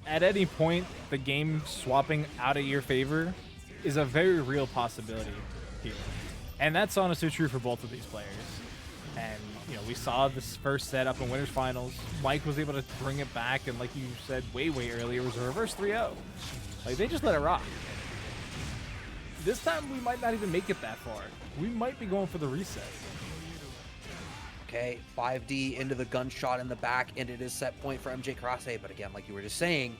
Speaker 1: At any point, the game swapping out of your favor is a very real possibility here. And that's honestly true for both of these players. And, you know, we saw this first set up in Winners Finals. Mike was able to bring it back, and like you said way earlier, it was a reverse 3-0. Like, they just let it rock. This time, we might not even make it that far. We might be going for the reset.
Speaker 2: Okay, 5D into the gunshot in the back, and it is set point for MJKurase. But again, like you were just saying,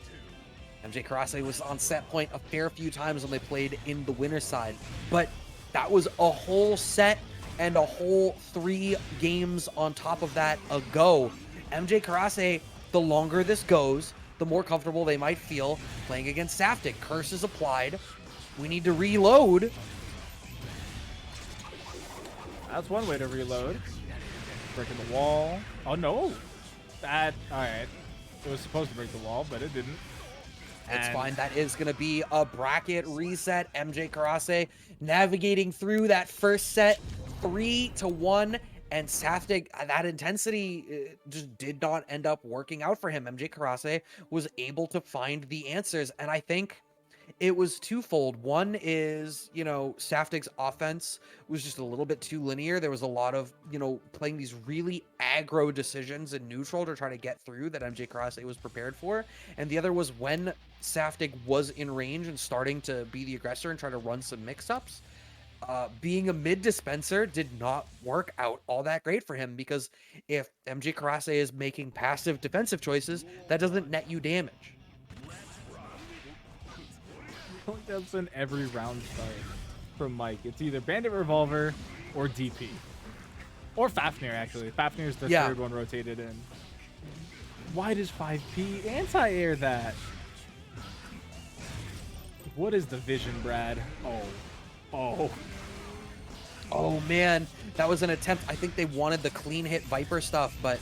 Speaker 2: MJKurase was on set point a fair few times when they played in the winner's side. But that was a whole set and a whole 3 games on top of that ago. MJKurase, the longer this goes, the more comfortable they might feel playing against Saftig. Curse is applied. We need to reload.
Speaker 1: That's one way to reload. Breaking the wall. Oh, no. All right. It was supposed to break the wall, but it didn't.
Speaker 2: It's fine. That is going to be a bracket reset. MJKurase navigating through that first set 3-1. And Saftig, that intensity just did not end up working out for him. MJKurase was able to find the answers. And I think it was twofold. One is, you know, Saftig's offense was just a little bit too linear. There was a lot of, you know, playing these really aggro decisions in neutral to try to get through that MJKurase was prepared for. And the other was when Saftig was in range and starting to be the aggressor and try to run some mix-ups. Being a mid dispenser did not work out all that great for him, because if MJKurase is making passive defensive choices, that doesn't net you damage.
Speaker 1: I think that's been every round start from Mike. It's either Bandit Revolver or DP. Or Fafnir, actually. Fafnir's the third one rotated in. Why does 5P anti-air that? What is the vision, Brad? Oh,
Speaker 2: man. That was an attempt. I think they wanted the clean hit Viper stuff, but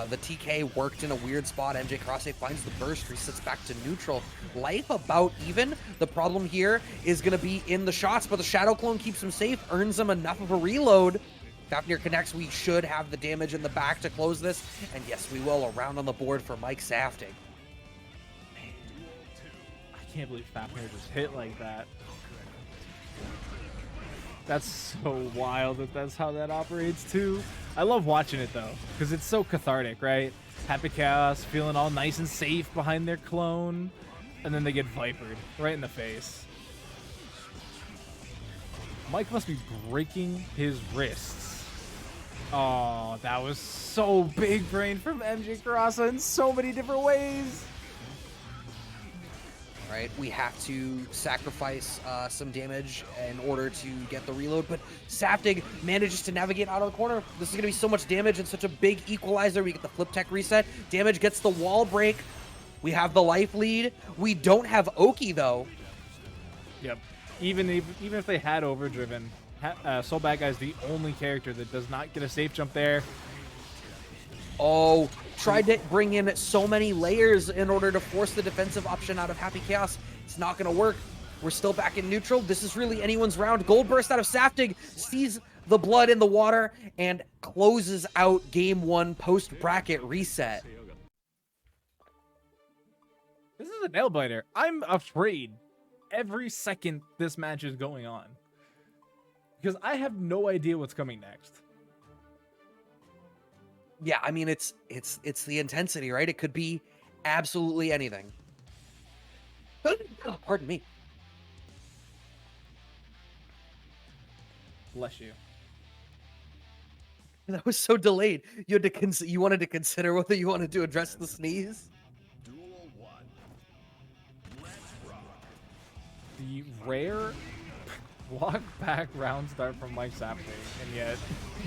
Speaker 2: the TK worked in a weird spot. MJKurase finds the burst, resets back to neutral. Life about even. The problem here is going to be in the shots, but the Shadow Clone keeps him safe, earns him enough of a reload. Fafnir connects. We should have the damage in the back to close this. And yes, we will. A round on the board for Mike Saftig.
Speaker 1: I can't believe Fafnir just hit like that. That's so wild that that's how that operates too. I love watching it though, because it's so cathartic, right? Happy Chaos feeling all nice and safe behind their clone, and then they get vipered right in the face. Mike must be breaking his wrists. Oh, that was so big brain from MJKurase in so many different ways.
Speaker 2: Right, we have to sacrifice some damage in order to get the reload, but Saftig manages to navigate out of the corner. This is going to be so much damage and such a big equalizer. We get the flip tech reset. Damage gets the wall break. We have the life lead. We don't have Oki, though.
Speaker 1: Yep. Even if they had overdriven, Soul Bad Guy's the only character that does not get a safe jump there.
Speaker 2: Oh, tried to bring in so many layers in order to force the defensive option out of Happy Chaos. It's not going to work. We're still back in neutral. This is really anyone's round. Gold burst out of Saftig, sees the blood in the water, and closes out game one post-bracket reset.
Speaker 1: This is a nail biter. I'm afraid every second this match is going on, because I have no idea what's coming next.
Speaker 2: Yeah, I mean, it's the intensity, right? It could be absolutely anything. Oh, pardon me.
Speaker 1: Bless you.
Speaker 2: That was so delayed. You had to you wanted to consider whether you wanted to address the sneeze.
Speaker 1: The rare walk back round start from Mike Saftig, and yet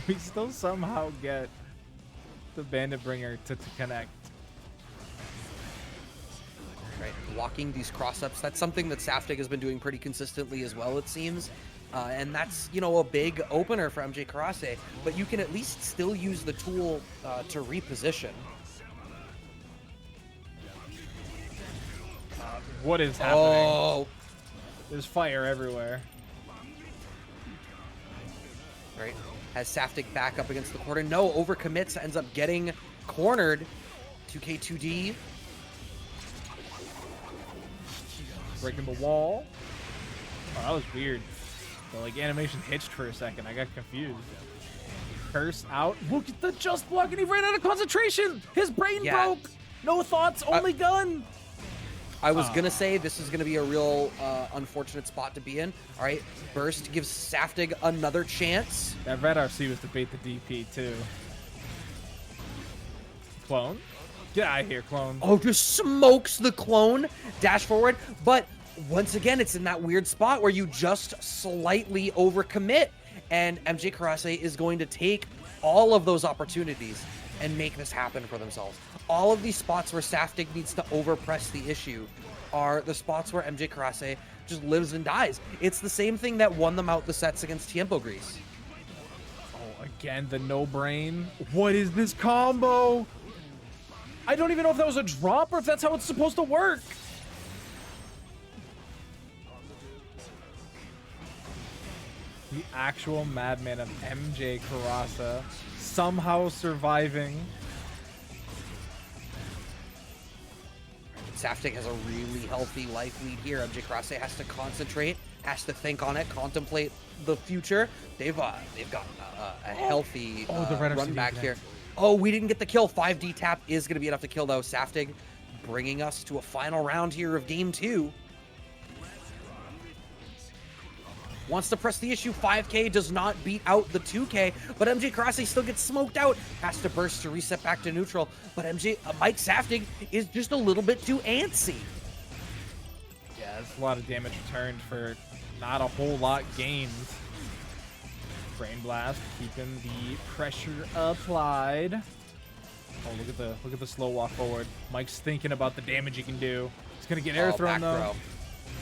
Speaker 1: we still somehow get the Bandit Bringer to connect.
Speaker 2: Right, blocking these cross-ups. That's something that Saftig has been doing pretty consistently as well, it seems. And that's, you know, a big opener for MJKurase, but you can at least still use the tool to reposition.
Speaker 1: What is happening?
Speaker 2: Oh!
Speaker 1: There's fire everywhere.
Speaker 2: Right, has Saftig back up against the corner. No, overcommits, ends up getting cornered. 2K2D.
Speaker 1: Breaking the wall. Oh, that was weird. The animation hitched for a second. I got confused. Curse out. Look at the just block, and he ran out of concentration. His brain broke. No thoughts, only gun.
Speaker 2: I was gonna say this is gonna be a real unfortunate spot to be in. All right, burst gives Saftig another chance.
Speaker 1: That red RC was to bait the DP too. Clone, get out of here, clone.
Speaker 2: Oh, just smokes the clone. Dash forward, but once again, it's in that weird spot where you just slightly overcommit, and MJKurase is going to take all of those opportunities. and make this happen for themselves. All of these spots where Saftig needs to overpress the issue are the spots where MJKurase just lives and dies. It's the same thing that won them out the sets against TiempoGris.
Speaker 1: Oh, again, the no brain. What is this combo? I don't even know if that was a drop or if that's how it's supposed to work. The actual madman of MJKurase somehow surviving.
Speaker 2: Saftig has a really healthy life lead here. MJKurase has to concentrate, has to think on it, contemplate the future. They've got a healthy run back here. Oh, we didn't get the kill. 5D tap is going to be enough to kill, though. Saftig bringing us to a final round here of game 2. Wants to press the issue. 5K does not beat out the 2K, but MJKurase still gets smoked out. Has to burst to reset back to neutral, but Mike Saftig is just a little bit too antsy.
Speaker 1: Yeah, that's a lot of damage returned for not a whole lot gained. Brain Blast keeping the pressure applied. Oh, look at the slow walk forward. Mike's thinking about the damage he can do. He's gonna get air thrown though.
Speaker 2: Throw.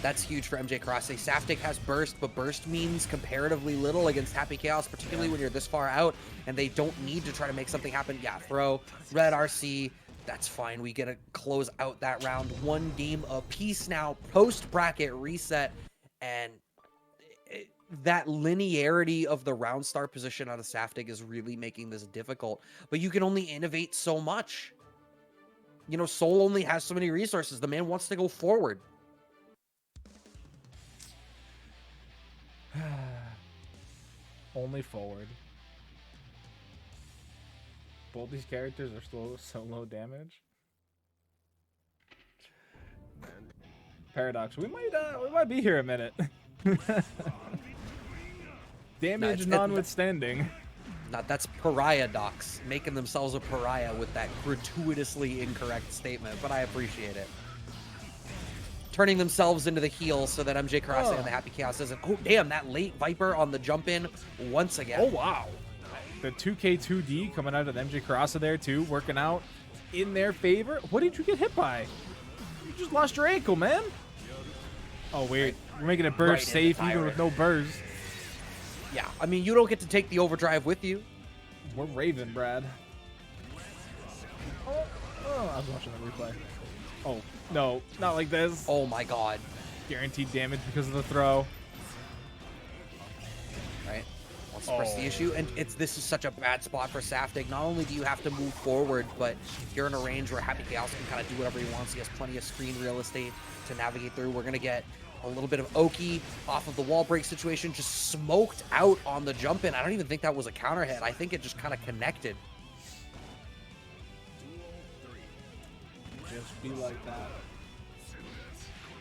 Speaker 2: That's huge for MJKurase. Saftig has burst, but burst means comparatively little against Happy Chaos, particularly when you're this far out and they don't need to try to make something happen. Yeah, throw, red RC, that's fine. We get to close out that round. 1 game apiece now, post-bracket reset, and that linearity of the round start position out of Saftig is really making this difficult. But you can only innovate so much. You know, Soul only has so many resources. The man wants to go forward.
Speaker 1: Only forward. Both these characters are so low damage. Paradox. We might be here a minute. Damage notwithstanding.
Speaker 2: That's pariah docs, making themselves a pariah with that gratuitously incorrect statement, but I appreciate it. Turning themselves into the heel so that MJKurase and the Happy Chaos doesn't. Oh, damn, that late Viper on the jump in once again.
Speaker 1: Oh, wow. The 2K2D coming out of MJKurase there, too, working out in their favor. What did you get hit by? You just lost your ankle, man. Oh, weird. We're making it burst safe even with no burst.
Speaker 2: Yeah, I mean, you don't get to take the overdrive with you.
Speaker 1: We're Raven, Brad. Oh, I was watching the replay. Oh, no, not like this.
Speaker 2: Oh my god.
Speaker 1: Guaranteed damage because of the throw.
Speaker 2: Right. Wants to press the issue, and this is such a bad spot for Saftig. Not only do you have to move forward, but you're in a range where Happy Chaos can kind of do whatever he wants. He has plenty of screen real estate to navigate through. We're going to get a little bit of Oki off of the wall break situation, just smoked out on the jump in. I don't even think that was a counter hit. I think it just kind of connected.
Speaker 1: Just be like that.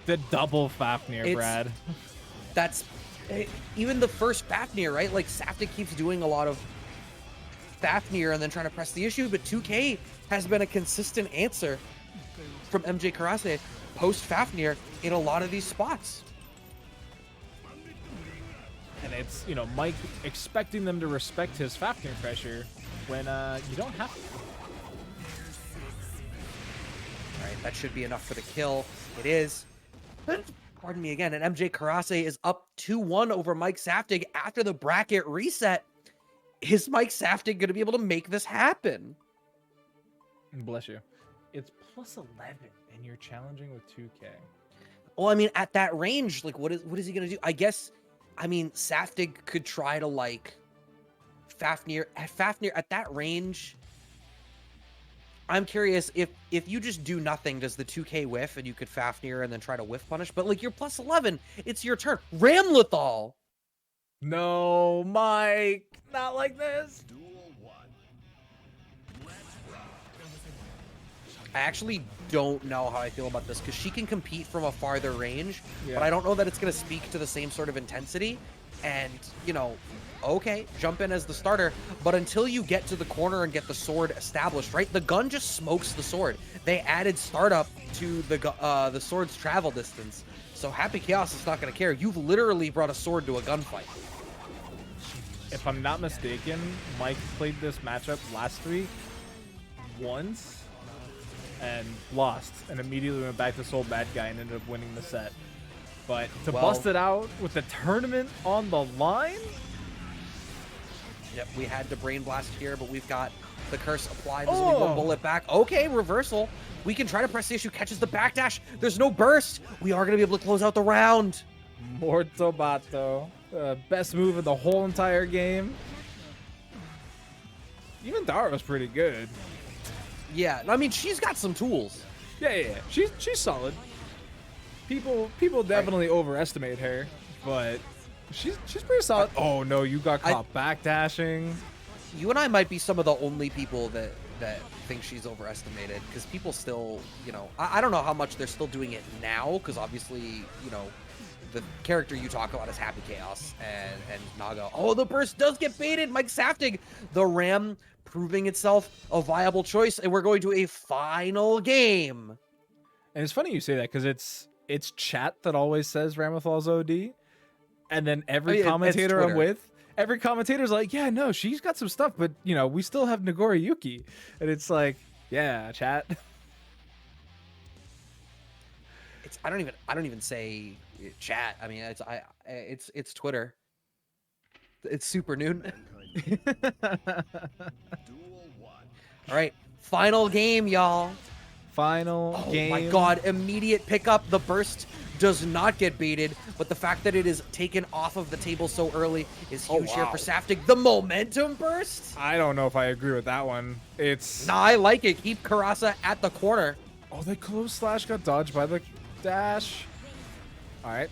Speaker 1: The double Fafnir, Brad.
Speaker 2: That's even the first Fafnir, right? Like Saftig keeps doing a lot of Fafnir and then trying to press the issue, but 2K has been a consistent answer from MJKurase post Fafnir in a lot of these spots.
Speaker 1: And it's, you know, Mike expecting them to respect his Fafnir pressure when you don't have to.
Speaker 2: All right, that should be enough for the kill. It is. Pardon me again. And MJKurase is up 2-1 over Mike Saftig after the bracket reset. Is Mike Saftig going to be able to make this happen?
Speaker 1: Bless you. It's plus 11, and you're challenging with 2K.
Speaker 2: Well, I mean, at that range, like, what is he going to do? I guess, I mean, Saftig could try to, like, Fafnir at that range. I'm curious if you just do nothing, does the 2K whiff and you could Fafnir and then try to whiff punish? But like you're plus 11, it's your turn. Ramlethal.
Speaker 1: No, Mike, not like this.
Speaker 2: I actually don't know how I feel about this because she can compete from a farther range, but I don't know that it's going to speak to the same sort of intensity. And, you know, okay, jump in as the starter, but until you get to the corner and get the sword established, right? The gun just smokes the sword. They added startup to the sword's travel distance, so Happy Chaos is not going to care. You've literally brought a sword to a gunfight.
Speaker 1: If I'm not mistaken, Mike played this matchup last week once and lost, and immediately went back to Soul Bad Guy and ended up winning the set. But to bust it out with the tournament on the line?
Speaker 2: Yep, we had to Brain Blast here, but we've got the curse applied. There's only one bullet back. Okay, reversal. We can try to press the issue, catches the backdash. There's no burst. We are going to be able to close out the round.
Speaker 1: Morto Bato. Best move of the whole entire game. Even Dara's pretty good.
Speaker 2: Yeah, I mean, she's got some tools.
Speaker 1: Yeah. She's solid. People definitely overestimate her, but she's pretty solid. Oh no, you got caught backdashing.
Speaker 2: You and I might be some of the only people that think she's overestimated, because people still, you know, I don't know how much they're still doing it now, because obviously, you know, the character you talk about is Happy Chaos and Naga. Oh, the burst does get baited. Mike Saftig, the Ram proving itself a viable choice, and we're going to a final game.
Speaker 1: And it's funny you say that, because it's chat that always says Ramothal's OD, and then every commentator I'm with, every commentator's like, yeah, no, she's got some stuff, but you know, we still have Nagori Yuki, and it's like, yeah, chat.
Speaker 2: I don't even say chat. I mean, it's Twitter. It's super noon. All right, final game, y'all.
Speaker 1: Final game.
Speaker 2: Oh my god, immediate pickup. The burst does not get baited, but the fact that it is taken off of the table so early is huge here for Saftig. The momentum burst?
Speaker 1: I don't know if I agree with that one. It's...
Speaker 2: Nah, I like it. Keep Kurase at the corner.
Speaker 1: Oh, the close slash got dodged by the dash. All right.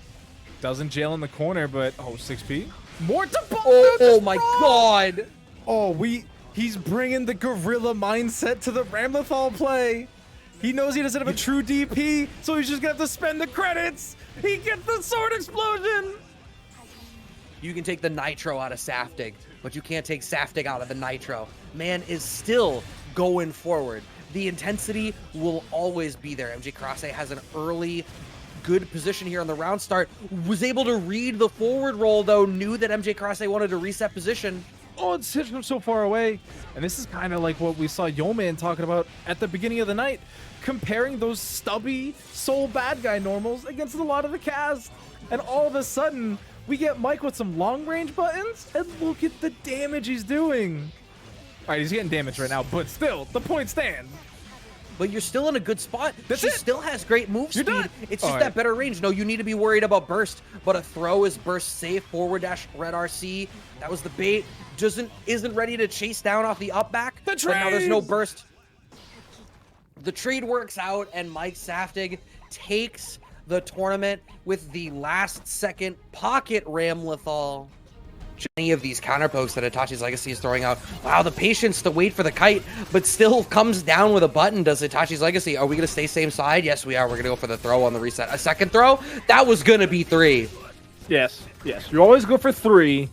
Speaker 1: Doesn't jail in the corner, but... Oh, 6P. More to...
Speaker 2: Oh my god.
Speaker 1: Oh, he's bringing the gorilla mindset to the Ramlethal play. He knows he doesn't have a true DP, so he's just gonna have to spend the credits. He gets the sword explosion.
Speaker 2: You can take the nitro out of Saftig, but you can't take Saftig out of the nitro. Man is still going forward. The intensity will always be there. MJKurase has an early good position here on the round start. Was able to read the forward roll, though. Knew that MJKurase wanted to reset position.
Speaker 1: Oh, it's hit from so far away. And this is kind of like what we saw Yo-Man talking about at the beginning of the night, comparing those stubby Soul Bad Guy normals against a lot of the cast. And all of a sudden, we get Mike with some long-range buttons, and look at the damage he's doing. All right, he's getting damage right now, but still, the point stands.
Speaker 2: But you're still in a good spot.
Speaker 1: She
Speaker 2: still has great move speed.
Speaker 1: Done.
Speaker 2: It's just that better range. No, you need to be worried about burst, but a throw is burst safe. Forward dash, red RC. That was the bait. Isn't ready to chase down off the up back. But now there's no burst. The trade works out, and Mike Saftig takes the tournament with the last second pocket Ramlethal. Any of these counter pokes that Itachi's Legacy is throwing out. Wow, the patience to wait for the kite, but still comes down with a button, does Itachi's Legacy. Are we going to stay same side? Yes, we are. We're going to go for the throw on the reset. A second throw? That was going to be 3.
Speaker 1: Yes. You always go for 3.